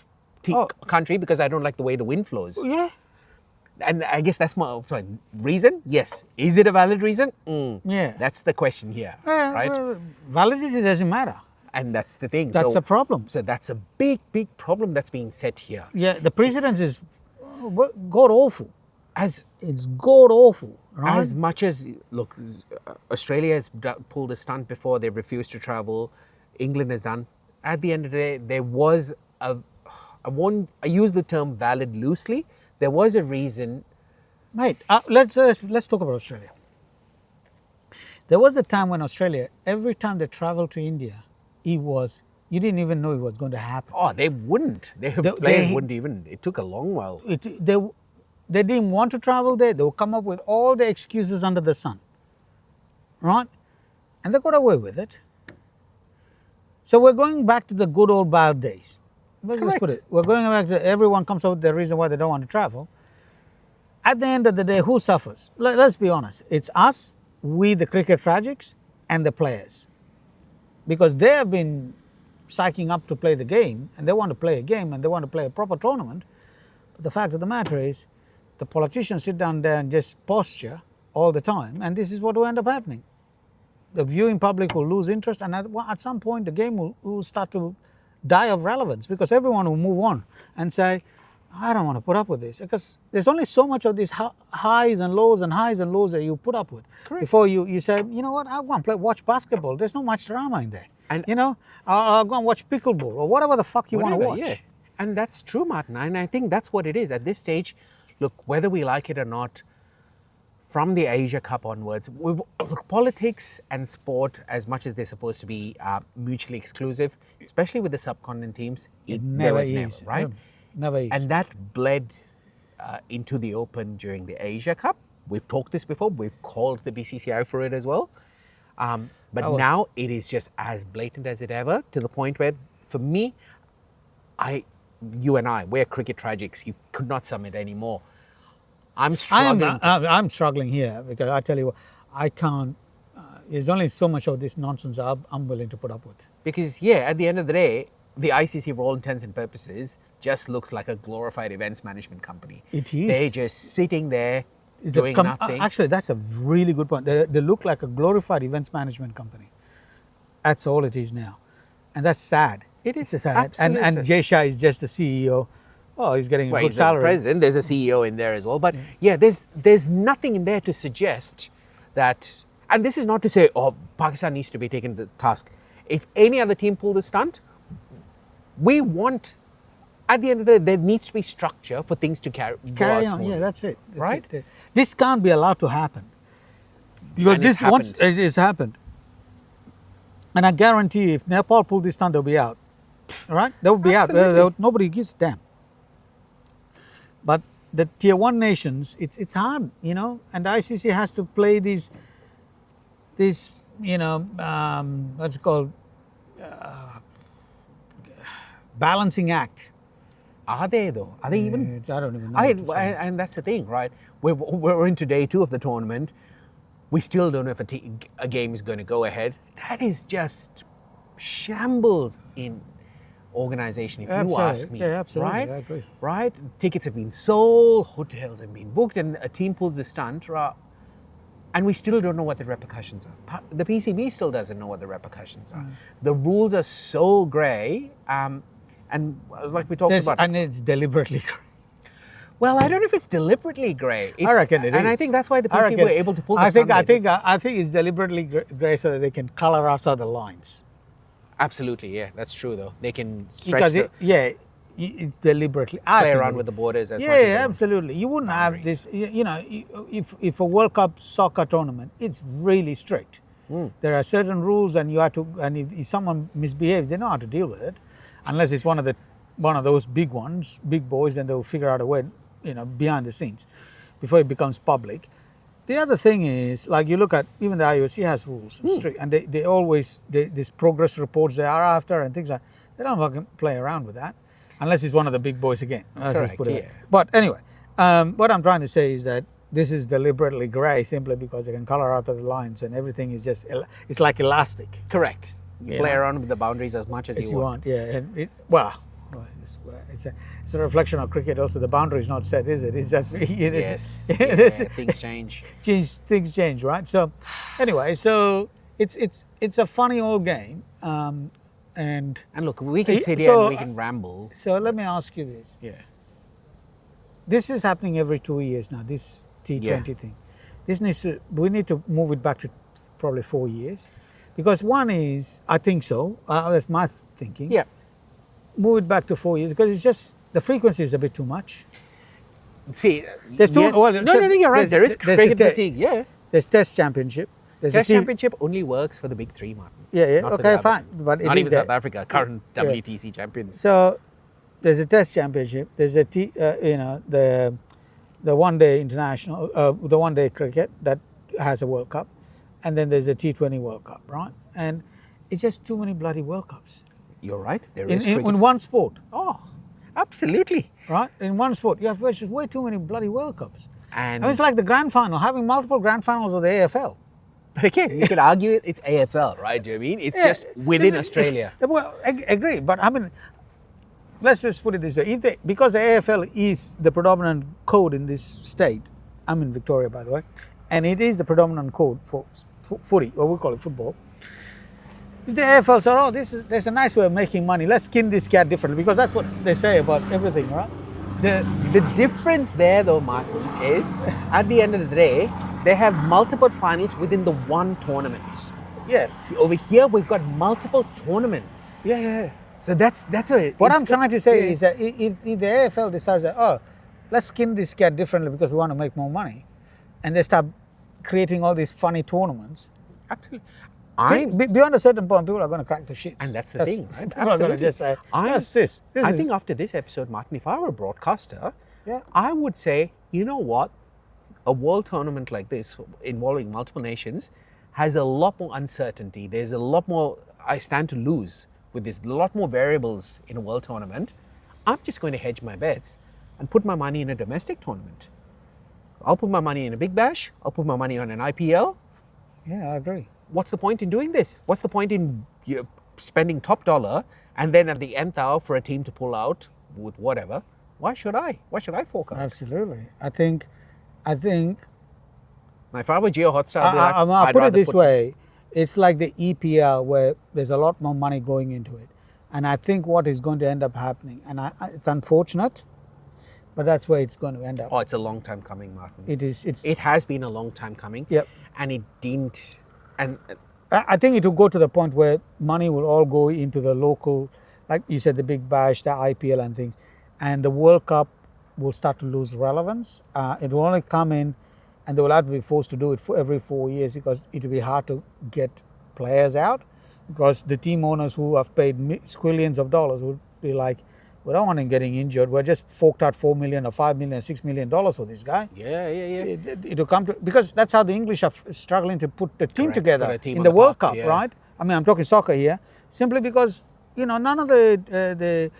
country because I don't like the way the wind flows. Yeah. And I guess that's my reason. Yes. Is it a valid reason? Yeah. That's the question here, Yeah, right? well, validity doesn't matter. And that's the thing. That's a problem. So that's a big, big problem that's being set here. Yeah, the precedence is god awful. It's god awful, right? As much as, look, Australia has pulled a stunt before, they refused to travel. England has done. At the end of the day, there was I use the term valid loosely. There was a reason. Mate, let's talk about Australia. There was a time when Australia, every time they traveled to India, you didn't even know it was going to happen. Oh, they wouldn't. Players wouldn't even. It took a long while. They didn't want to travel there. They would come up with all the excuses under the sun, right? And they got away with it. So we're going back to the good old bad days. Let's just put it. We're going back to everyone comes up with the reason why they don't want to travel. At the end of the day, who suffers? Let's be honest. It's us, we the cricket tragics, and the players. Because they have been psyching up to play the game, and they want to play a game, and they want to play a proper tournament. But the fact of the matter is, the politicians sit down there and just posture all the time, and this is what will end up happening. The viewing public will lose interest, and at some point the game will start to die of relevance, because everyone will move on and say, I don't want to put up with this, because there's only so much of these highs and lows that you put up with. Correct. Before you say, you know what, I'll go and watch basketball. There's not much drama in there. And I'll go and watch pickleball or whatever the fuck you want to watch. Yeah. And that's true, Martin. And I think that's what it is. At this stage, look, whether we like it or not, from the Asia Cup onwards, look, politics and sport, as much as they're supposed to be mutually exclusive, especially with the subcontinent teams, Never, right? Never is. And that bled into the open during the Asia Cup. We've talked this before. We've called the BCCI for it as well. But now it is just as blatant as it ever, to the point where, for me, you and I, we're cricket tragics. You could not sum it anymore. I'm struggling. I'm struggling here, because I tell you what, I can't. There's only so much of this nonsense I'm willing to put up with. Because, at the end of the day, the ICC, for all intents and purposes, just looks like a glorified events management company. It is. They're just sitting there doing nothing. Actually, that's a really good point. They look like a glorified events management company. That's all it is now. And that's sad. It is sad. absolutely And Jay Shah is just the CEO. Oh, he's getting a good salary. He's the president. There's a CEO in there as well. But there's nothing in there to suggest that. And this is not to say, Pakistan needs to be taken to task. If any other team pulled a stunt, we want. At the end of the day, there needs to be structure for things to carry on. Smoothly. Yeah, that's it. Right? This can't be allowed to happen. Because this once it's happened. And I guarantee if Nepal pulled this stunt, they'll be out. All right? They'll be out. Nobody gives a damn. But the tier 1 nations, it's hard, and the ICC has to play these what's it called, balancing act. Are they though? Are they even? I don't even know. And that's the thing, right? We're into day 2 of the tournament. We still don't know if a game is going to go ahead. That is just shambles in organization, if you ask me. Yeah, absolutely. Right? I agree. Right? Tickets have been sold, hotels have been booked, and a team pulls the stunt, and we still don't know what the repercussions are. The PCB still doesn't know what the repercussions are. The rules are so grey, and like we talked about. And it's deliberately grey. Well, I don't know if it's deliberately grey. I reckon it is. And I think that's why the PCB were able to pull the stunt. I think it's deliberately grey so that they can colour outside the lines. Absolutely, yeah, that's true though. They can stretch it's deliberately. Play around with the borders as much as Yeah, they want. absolutely. You wouldn't have Boundaries. this. If a World Cup soccer tournament, it's really strict. There are certain rules, and you have to. And if someone misbehaves, they know how to deal with it, unless it's one of those big ones, big boys. Then they'll figure out a way, behind the scenes, before it becomes public. The other thing is, like you look at, even the IOC has rules, strict, and they always this progress reports they are after and things like. They don't fucking play around with that, unless it's one of the big boys again. Let's just put it. Yeah. But anyway, what I'm trying to say is that this is deliberately grey simply because they can colour out the lines and everything is just, it's like elastic. Correct. You play around with the boundaries as much as you want. Yeah. And it's a reflection of cricket also. The boundary is not set, is it? It's just, Yes. Things change. Things change, right? So anyway, so it's a funny old game. And look, we can sit here and we can ramble. So let me ask you this. Yeah. This is happening every 2 years now, this T20 thing. We need to move it back to probably 4 years. Because one is, I think so, that's my thinking. Yeah. Move it back to 4 years because it's just, the frequency is a bit too much. See, There's too, yes. well, no, you're right. There is cricket fatigue, yeah. There's Test Championship. Test Championship only works for the big three, Martin. Yeah, Not for okay, the fine. others. But Not even South Africa, current WTC champions. So there's a Test Championship. There's the one-day international, the one-day cricket that has a World Cup, and then there's a T20 World Cup, right? And it's just too many bloody World Cups. You're right. There is cricket. In one sport. Oh, absolutely. Right? In one sport, you have just way too many bloody World Cups. And I mean, it's like the grand final, having multiple grand finals of the AFL. But again, you could argue it's AFL, right? Do you know what I mean? It's just within Australia. Well, agree. But I mean, let's just put it this way. Because the AFL is the predominant code in this state, I'm in Victoria, by the way, and it is the predominant code for footy, or we call it football. If the AFL said, there's a nice way of making money, let's skin this cat differently, because that's what they say about everything, right? The difference there, though, Martin, is at the end of the day, they have multiple finals within the one tournament. Yeah. Over here, we've got multiple tournaments. Yeah. So that's what I'm trying to say is that if the AFL decides that, let's skin this cat differently because we want to make more money, and they start creating all these funny tournaments. Absolutely. Beyond a certain point, people are going to crack the shits. And that's the thing, right? People are going to just say, that's this. I think after this episode, Martin, if I were a broadcaster, Yeah. I would say, you know what? A world tournament like this, involving multiple nations, has a lot more uncertainty. There's a lot more I stand to lose with this. A lot more variables in a world tournament. I'm just going to hedge my bets and put my money in a domestic tournament. I'll put my money in a Big Bash. I'll put my money on an IPL. Yeah, I agree. What's the point in doing this? What's the point in spending top dollar and then at the nth hour for a team to pull out with whatever? Why should I? Why should I fork out? Absolutely. I think. Now, if I were Geo Hotstar, I'll put it this way. It's like the EPL where there's a lot more money going into it. And I think what is going to end up happening, and it's unfortunate, but that's where it's going to end up. Oh, it's a long time coming, Martin. It has been a long time coming. Yep. And it didn't. And I think it will go to the point where money will all go into the local, like you said, the Big Bash, the IPL and things. And the World Cup will start to lose relevance. It will only come in, and they will have to be forced to do it for every 4 years because it will be hard to get players out, because the team owners who have paid squillions of dollars would be like, we don't want him getting injured. We're just forked out $4 million or $5 million, $6 million for this guy. Yeah. It will come to, because that's how the English are struggling to put the team together team in the World park, Cup, yeah. right? I mean, I'm talking soccer here, simply because none of the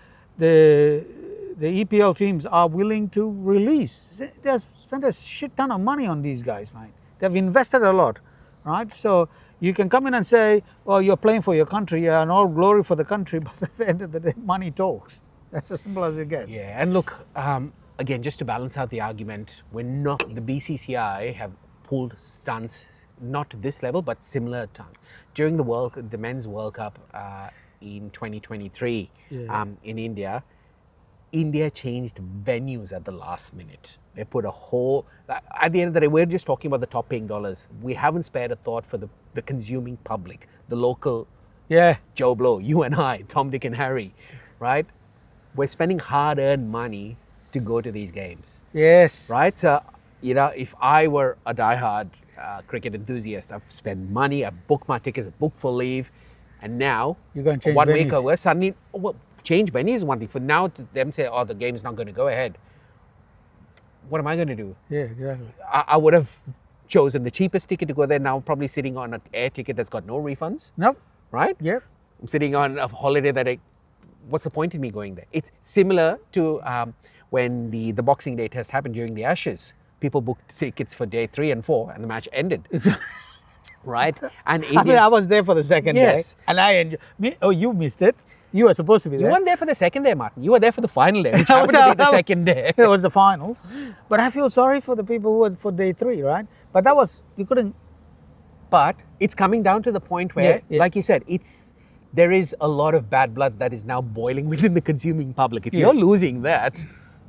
EPL teams are willing to release. They've spent a shit ton of money on these guys, man. They've invested a lot, right? So you can come in and say, "Oh, you're playing for your country, and all glory for the country," but at the end of the day, money talks. That's as simple as it gets. Yeah, and look, again, just to balance out the argument, the BCCI have pulled stunts, not to this level, but similar times. During the Men's World Cup in 2023 in India, India changed venues at the last minute. They put at the end of the day, we're just talking about the top paying dollars. We haven't spared a thought for the consuming public, the local Joe Blow, you and I, Tom, Dick and Harry, right? we're spending hard-earned money to go to these games, Yes. right? So, if I were a diehard cricket enthusiast, I've spent money, I've booked my tickets, I've booked for leave, and now, You're going to change 1 week venues. over, suddenly, change venues is one thing. For now, to them say, oh, the game's not going to go ahead. What am I going to do? Yeah, exactly. I would have chosen the cheapest ticket to go there. Now I'm probably sitting on an air ticket that's got no refunds, Nope. right? Yep. I'm sitting on a holiday that what's the point in me going there? It's similar to when the Boxing Day test happened during the Ashes. People booked tickets for day 3 and 4 and the match ended. Right? And I was there for the second Yes. day and I enjoyed. Oh, you missed it. You were supposed to be you there. weren't there for the second day, Martin. You were there for the final day, which happened to be the second day. It was the finals. But I feel sorry for the people who were for day 3, right? But that was, you couldn't. But it's coming down to the point where, Yeah. like you said, there is a lot of bad blood that is now boiling within the consuming public. If Yeah. you're losing that,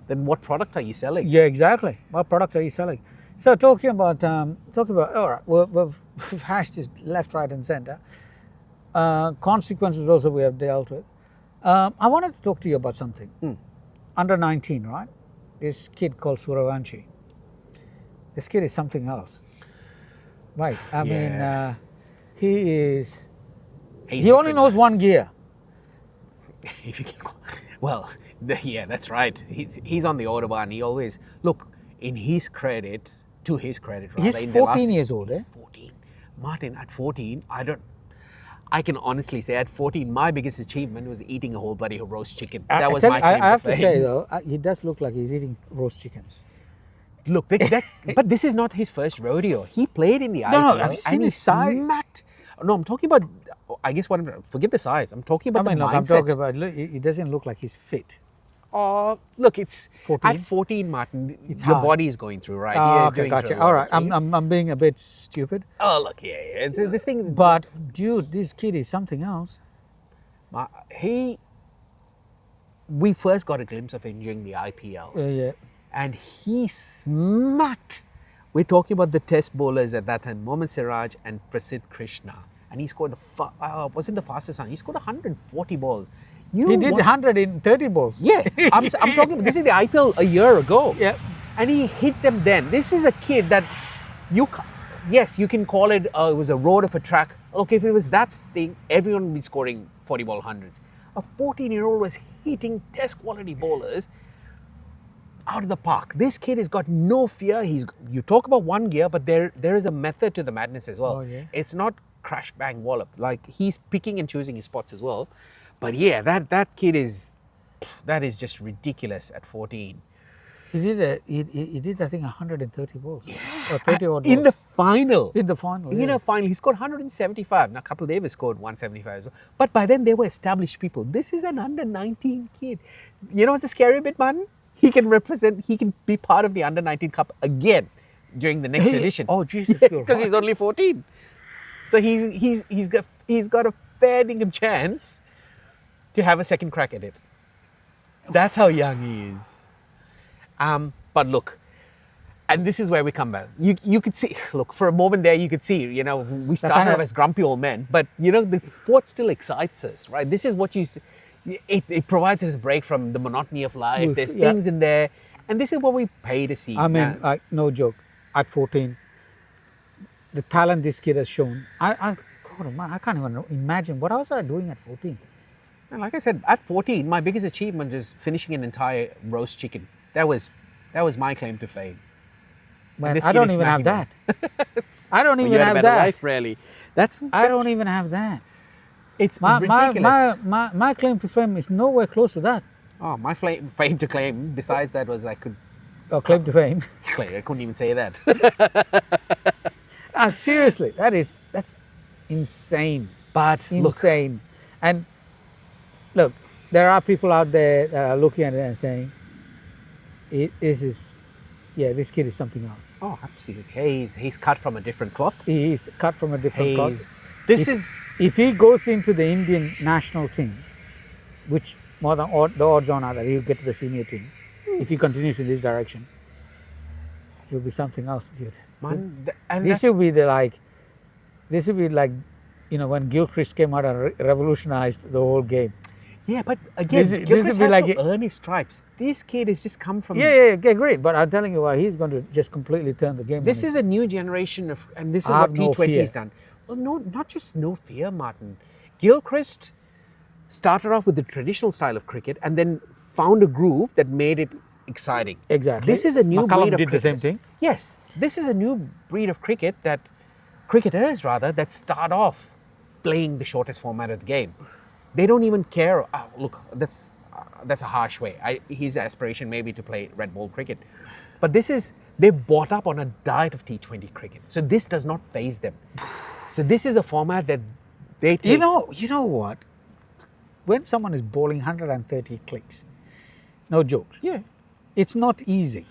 then what product are you selling? Yeah, exactly. What product are you selling? So talking about, all right, we've hashed this left, right and center. Consequences also we have dealt with. I wanted to talk to you about something. Under 19, right? This kid called Suravanshi. This kid is something else. Right. I mean, he only knows one gear. If you can, well, yeah, that's right. He's on the Autobahn. He always look to his credit. Rather, He's 14 years old, eh? 14, Martin. At 14, I can honestly say at 14, my biggest achievement was eating a whole bloody roast chicken. That was my claim I have to to fame. say though, he does look like he's eating roast chickens. Look, but this is not his first rodeo. He played in the IPL. No, have you seen and he his size? smacked. No, I'm talking about. I guess forget the size. I'm talking about the mindset. I'm talking about. Look, he doesn't look like he's fit. Look, it's 14? at 14, Martin. It's your hard. body is going through, right? Oh, You're okay, going gotcha. through a All lot, right, okay? I'm being a bit stupid. Oh, look, yeah. It's this thing. But dude, this kid is something else. We first got a glimpse of him during the IPL, Yeah. and he smacked. We're talking about the test bowlers at that time, Mohammad Siraj and Prasidh Krishna, and he scored wasn't the fastest one. He scored 140 balls. He did 130 balls. Yeah, I'm talking. This is the IPL a year ago. Yeah. And he hit them then. This is a kid that yes, you can call it. It was a road of a track. Okay, if it was that thing, everyone would be scoring 40 ball hundreds. A 14-year-old was hitting test quality bowlers out of the park. This kid has got no fear. You talk about one gear, but there is a method to the madness as well. Oh, yeah. It's not crash bang wallop. Like he's picking and choosing his spots as well. But yeah, that kid is just ridiculous at 14. He did I think 130 balls. Yeah. Or 30 odd balls. In the final. In the final. In a final, he scored 175. Now, Kapil Dev scored 175 as well. But by then, they were established people. This is an under 19 kid. You know what's the scary bit, Martin? He can be part of the under 19 cup again during the next edition. Oh, Jesus. Because he's only 14. So he's got a fair dinkum chance to have a second crack at it. That's how young he is. But look, and this is where we come back. You could see, look, for a moment there, you could see, we started off as grumpy old men, but, the sport still excites us, right? This is what it provides us a break from the monotony of life. There's things in there, and this is what we pay to see. I mean, like, no joke, at 14, the talent this kid has shown, I can't even imagine what else are I doing at 14. And like I said, at 14, my biggest achievement is finishing an entire roast chicken. That was my claim to fame. Man, I don't even have that. I don't even you had have a better that. life, really. I don't even have that. It's ridiculous. My claim to fame is nowhere close to that. Oh, my fame to claim, besides that, was I could... Oh, claim to fame. I couldn't even say that. Seriously, that's insane. But insane. Look, and look, there are people out there that are looking at it and saying, this kid is something else. Oh, absolutely. He's cut from a different cloth. He's cut from a different cloth. If he goes into the Indian national team, which more than the odds on are that he'll get to the senior team, if he continues in this direction, he'll be something else, dude. Man, this will be like, when Gilchrist came out and revolutionized the whole game. Yeah, but again, This Gilchrist would be has like to earn his stripes. This kid has just come from... Yeah, agreed. But I'm telling you what, he's going to just completely turn the game. This is a new generation of, and this is I what have no T20 fear. has done. Well, no, not just no fear, Martin. Gilchrist started off with the traditional style of cricket and then found a groove that made it exciting. Exactly. This is a new McCullum breed of did the same cricketers. thing. Yes, this is a new breed of cricketers that start off playing the shortest format of the game. They don't even care. Oh, look, that's a harsh way. His aspiration may be to play red ball cricket, but they've bought up on a diet of T20 cricket. So this does not faze them. So this is a format that they take. You know what? When someone is bowling 130 clicks, no jokes. Yeah, It's not easy.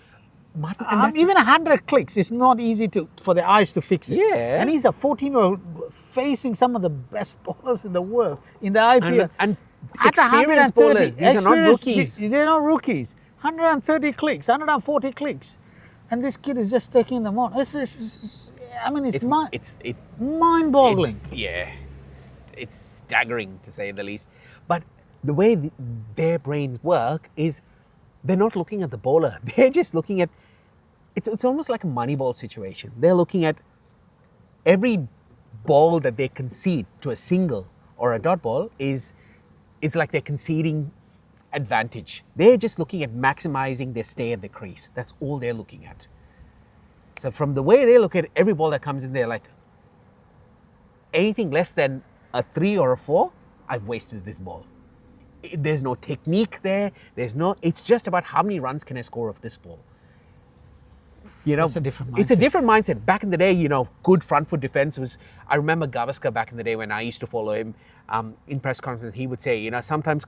Martin, Even 100 clicks, it's not easy for the eyes to fix it. Yeah. And he's a 14-year-old facing some of the best bowlers in the world in the IPL. and At experienced 130, bowlers. These are not rookies. They're not rookies. 130 clicks, 140 clicks. And this kid is just taking them on. It's mind-boggling. It's staggering to say the least. But the way their brains work is they're not looking at the bowler. They're just looking at, it's almost like a money ball situation. They're looking at every ball that they concede to a single or a dot ball it's like they're conceding advantage. They're just looking at maximizing their stay at the crease. That's all they're looking at. So from the way they look at every ball that comes in, they're like, anything less than a 3 or a 4, I've wasted this ball. There's no technique there. It's just about how many runs can I score off this ball. It's a different mindset. It's a different mindset. Back in the day, good front foot defense was, I remember Gavaskar back in the day when I used to follow him in press conference, he would say, sometimes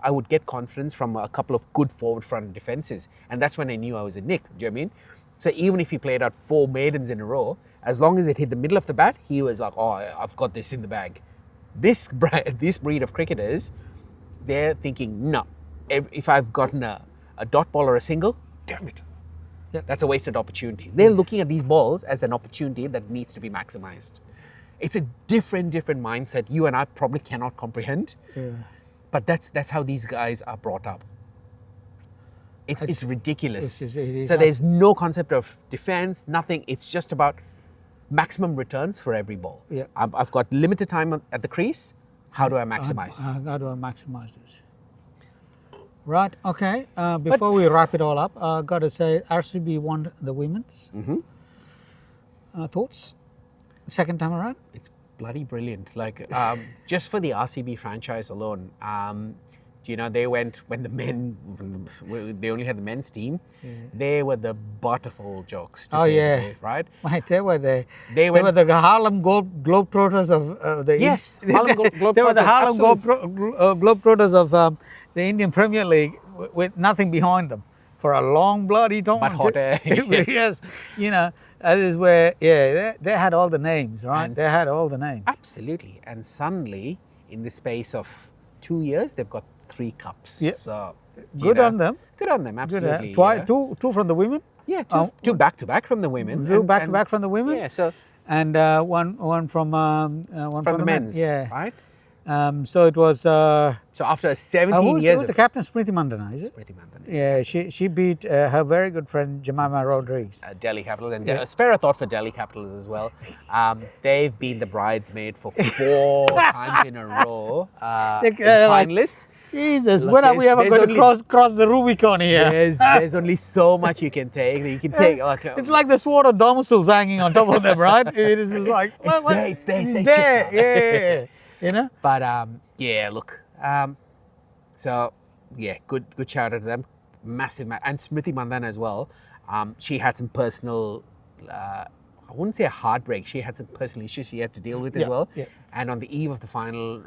I would get confidence from a couple of good forward front defenses. And that's when I knew I was a nick. Do you know what I mean? So even if he played out 4 maidens in a row, as long as it hit the middle of the bat, he was like, oh, I've got this in the bag. This breed of cricketers, they're thinking, no, if I've gotten a dot ball or a single, damn it. Yeah. That's a wasted opportunity. They're looking at these balls as an opportunity that needs to be maximized. It's a different mindset you and I probably cannot comprehend. Yeah. But that's how these guys are brought up. It's ridiculous. So there's no concept of defense, nothing. It's just about maximum returns for every ball. Yeah. I've got limited time at the crease. How do I maximize? How do I maximize this? Right, okay. Before we wrap it all up, I've got to say RCB won the women's. Thoughts? Second time around? It's bloody brilliant. Like, just for the RCB franchise alone, they went, when they only had the men's team, they were the butt of all jokes. To say the least, right? Right, they were the Harlem Globetrotters of the... Yes, Harlem Globetrotters. They were the Harlem Globetrotters of the Indian Premier League with nothing behind them for a long bloody time. But hotter. Yes, that is where, they had all the names, right? And they had all the names. Absolutely. And suddenly, in the space of 2 years, they've got 3 cups. Yeah. So, Good on them. Good on them, absolutely. Two from the women. Yeah, two back-to-back from the women. Two back-to-back from the women. Yeah, so... And one from the men's. Yeah. Right? So it was... so after 17 years... Who's the captain? Smriti Mandana, is it? Smriti Mandana. Yeah, she beat her very good friend Jemima Rodriguez. Delhi Capitals. And spare a thought for Delhi Capitals as well. They've been the bridesmaid for 4 times in a row. Finalists. Jesus, when are we ever going to cross the Rubicon here? There's only so much you can take. You can take... it's like the sword of Damocles hanging on top of them, right? It is just like... It's there. Yeah. But, look. So, good shout out to them. Massive. And Smriti Mandana as well. She had some personal... I wouldn't say a heartbreak. She had some personal issues she had to deal with as well. Yeah. And on the eve of the final,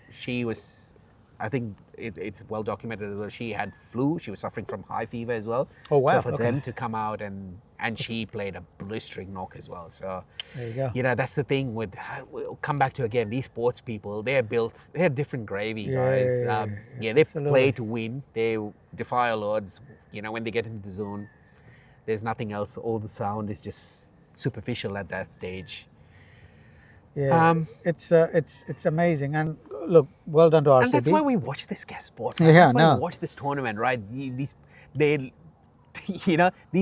she was... I think it's well documented as well. She had flu. She was suffering from high fever as well. Oh, wow. So for them to come out and she played a blistering knock as well. So, there you go. That's the thing with, we'll come back to again, these sports people, they're different gravy, guys. They play to win. They defy all odds. When they get into the zone, there's nothing else. All the sound is just superficial at that stage. Yeah, it's amazing. And look, well done to RCB. And that's why we watch this gas sport. Right? Yeah, that's why no. we watch this tournament, right? These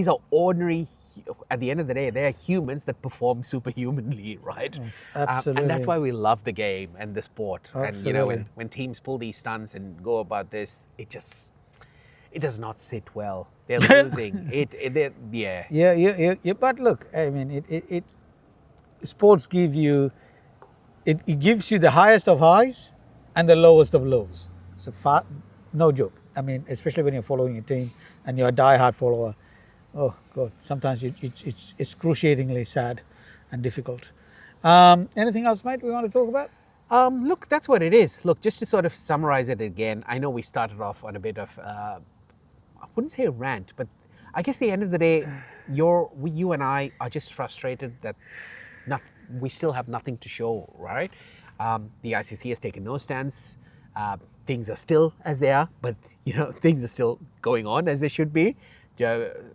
are ordinary. At the end of the day, they are humans that perform superhumanly, right? Yes, absolutely. And that's why we love the game and the sport. Absolutely. And when teams pull these stunts and go about this, it does not sit well. They're losing. Yeah. But look, I mean, sports give you, it gives you the highest of highs and the lowest of lows. So no joke. I mean, especially when you're following a team and you're a diehard follower. Oh God, sometimes it's excruciatingly sad and difficult. Anything else, mate, we want to talk about? Look, that's what it is. Look, just to sort of summarize it again, I know we started off on a bit of, I wouldn't say a rant, but I guess at the end of the day, you and I are just frustrated that we still have nothing to show, right? The ICC has taken no stance. Things are still as they are, but things are still going on as they should be.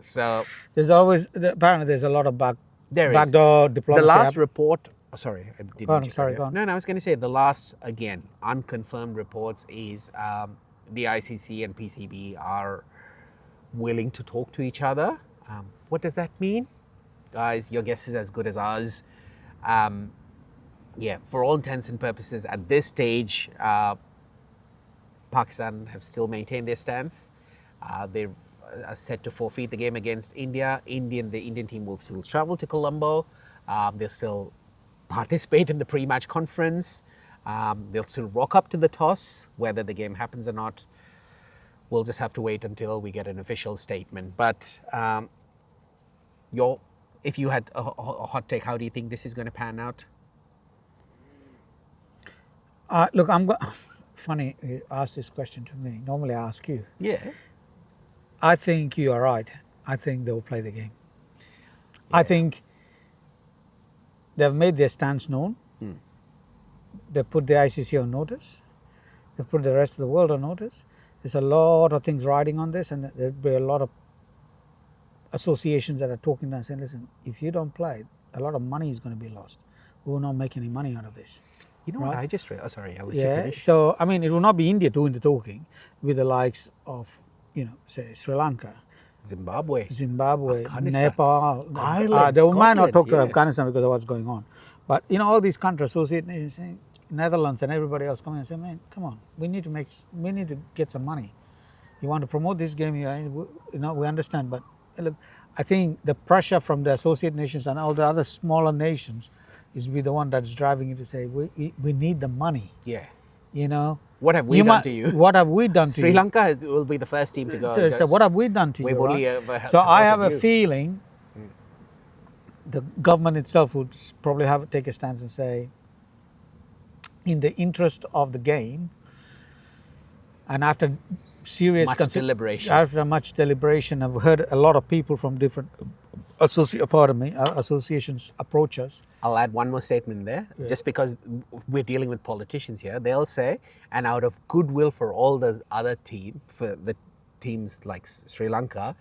So there's always, apparently there's a lot of backdoor diplomacy. The last report, sorry, I didn't go on. No, I was going to say the last, again, unconfirmed reports is the ICC and PCB are willing to talk to each other. What does that mean? Guys, your guess is as good as ours. For all intents and purposes, at this stage, Pakistan have still maintained their stance. They are set to forfeit the game against India. The Indian team will still travel to Colombo. They'll still participate in the pre-match conference. They'll still rock up to the toss. Whether the game happens or not, we'll just have to wait until we get an official statement. But if you had a hot take, how do you think this is going to pan out? Look, funny you asked this question to me. Normally I ask you. Yeah. I think you are right. I think they'll play the game. Yeah. I think they've made their stance known. They've put the ICC on notice. They've put the rest of the world on notice. There's a lot of things riding on this, and there'll be a lot of associations that are talking and saying, listen, if you don't play, a lot of money is going to be lost. We will not make any money out of this. You know right? what I just read? Oh, sorry, I'll let you finish. So, I mean, it will not be India doing the talking with the likes of, say, Sri Lanka, Zimbabwe, Nepal, Ireland, they might not talk to yeah. Afghanistan because of what's going on. But, all these countries, associate nations, saying, Netherlands and everybody else coming and saying, man, come on, we need to get some money. You want to promote this game, we understand. But look, I think the pressure from the associate nations and all the other smaller nations is be the one that's driving it to say, we need the money. Yeah. What have we done to you? What have we done to you? Sri Lanka will be the first team to go. So what have we done to you? Only so I have a feeling the government itself would probably take a stance and say, in the interest of the game, and after much deliberation, I've heard a lot of people from different associations approach us. I'll add one more statement there. Yeah. Just because we're dealing with politicians here, they'll say, and out of goodwill for all the other for the teams like Sri Lanka,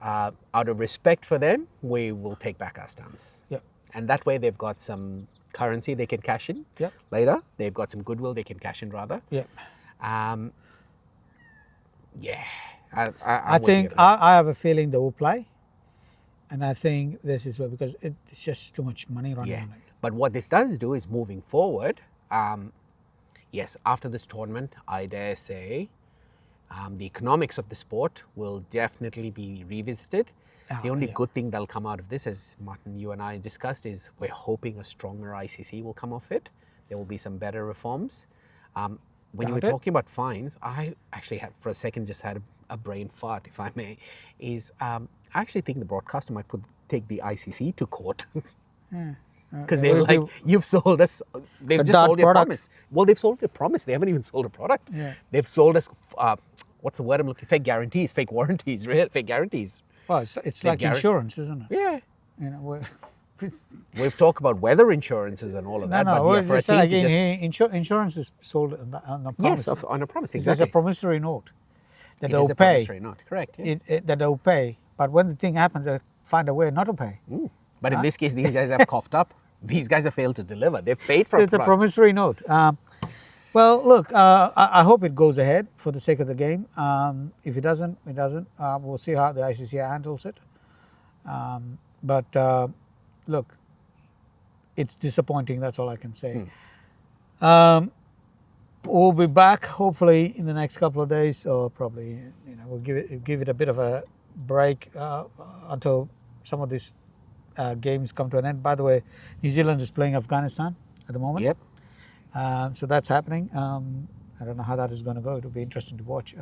out of respect for them, we will take back our stance. Yeah. And that way they've got some currency they can cash in later. They've got some goodwill they can cash in rather. Yeah. I think I have a feeling they will play. And I think this is where, because it's just too much money running on it. But what this does do is moving forward, yes, after this tournament, I dare say, the economics of the sport will definitely be revisited. The only good thing that'll come out of this, as Martin, you and I discussed, is we're hoping a stronger ICC will come off it. There will be some better reforms. When you were talking about fines, I actually had, for a second, just had a brain fart, if I may, I actually think the broadcaster might take the ICC to court. Because they're like, you've sold us, they've just sold your promise. Well, they've sold your promise. They haven't even sold a product. Yeah. They've sold us, what's the word I'm looking for? Fake guarantees, fake warranties, fake guarantees. Well, it's like insurance, isn't it? Yeah. We've talked about weather insurances and all of that. But for a team insurance is sold on a promise. Yes, on a promise, exactly. It's a promissory note that they'll pay. It is a promissory note, correct. Yeah. That they'll pay. But when the thing happens, they find a way not to pay. But in this case, these guys have coughed up. These guys have failed to deliver. They've paid for it's a promissory note. Well, look, I hope it goes ahead for the sake of the game. If it doesn't, it doesn't. We'll see how the ICC handles it. But look, it's disappointing. That's all I can say. We'll be back hopefully in the next couple of days, or probably we'll give it a bit of a break until some of these games come to an end. By the way, New Zealand is playing Afghanistan at the moment. Yep. So that's happening. I don't know how that is going to go. It'll be interesting to watch.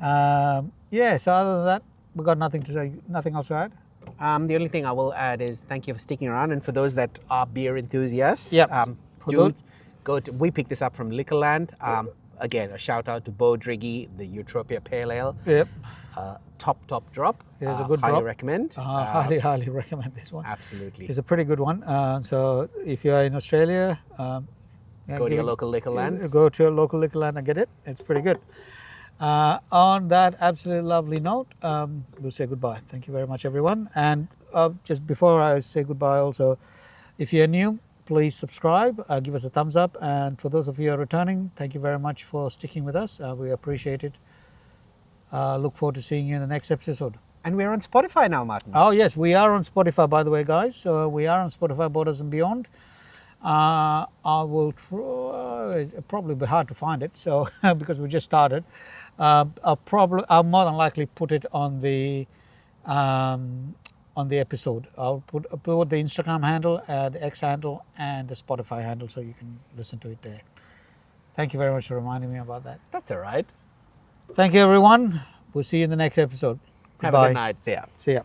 Yeah. So other than that, we got nothing to say. Nothing else to add. The only thing I will add is thank you for sticking around, and for those that are beer enthusiasts, we picked this up from Liquorland. Again, a shout out to Bo Driggy, the Utopia Pale Ale. Yep. Top drop. It's a good highly drop. recommend. Highly recommend this one. Absolutely. It's a pretty good one. So if you are in Australia, go to your local Liquorland. Go to your local Liquorland and get it. It's pretty good. On that absolutely lovely note, we'll say goodbye. Thank you very much, everyone. And just before I say goodbye, also, if you're new, please subscribe, give us a thumbs up. And for those of you who are returning, thank you very much for sticking with us. We appreciate it. Look forward to seeing you in the next episode. And we're on Spotify now, Martin. Oh, yes, we are on Spotify, by the way, guys. So we are on Spotify, Borders and Beyond. I will try, it'll probably be hard to find it, so because we just started. I'll more than likely put it on the episode. I'll put the Instagram handle, the X handle, and the Spotify handle, so you can listen to it there. Thank you very much for reminding me about that. That's all right. Thank you, everyone. We'll see you in the next episode. Have Goodbye. a good night. See ya. See ya.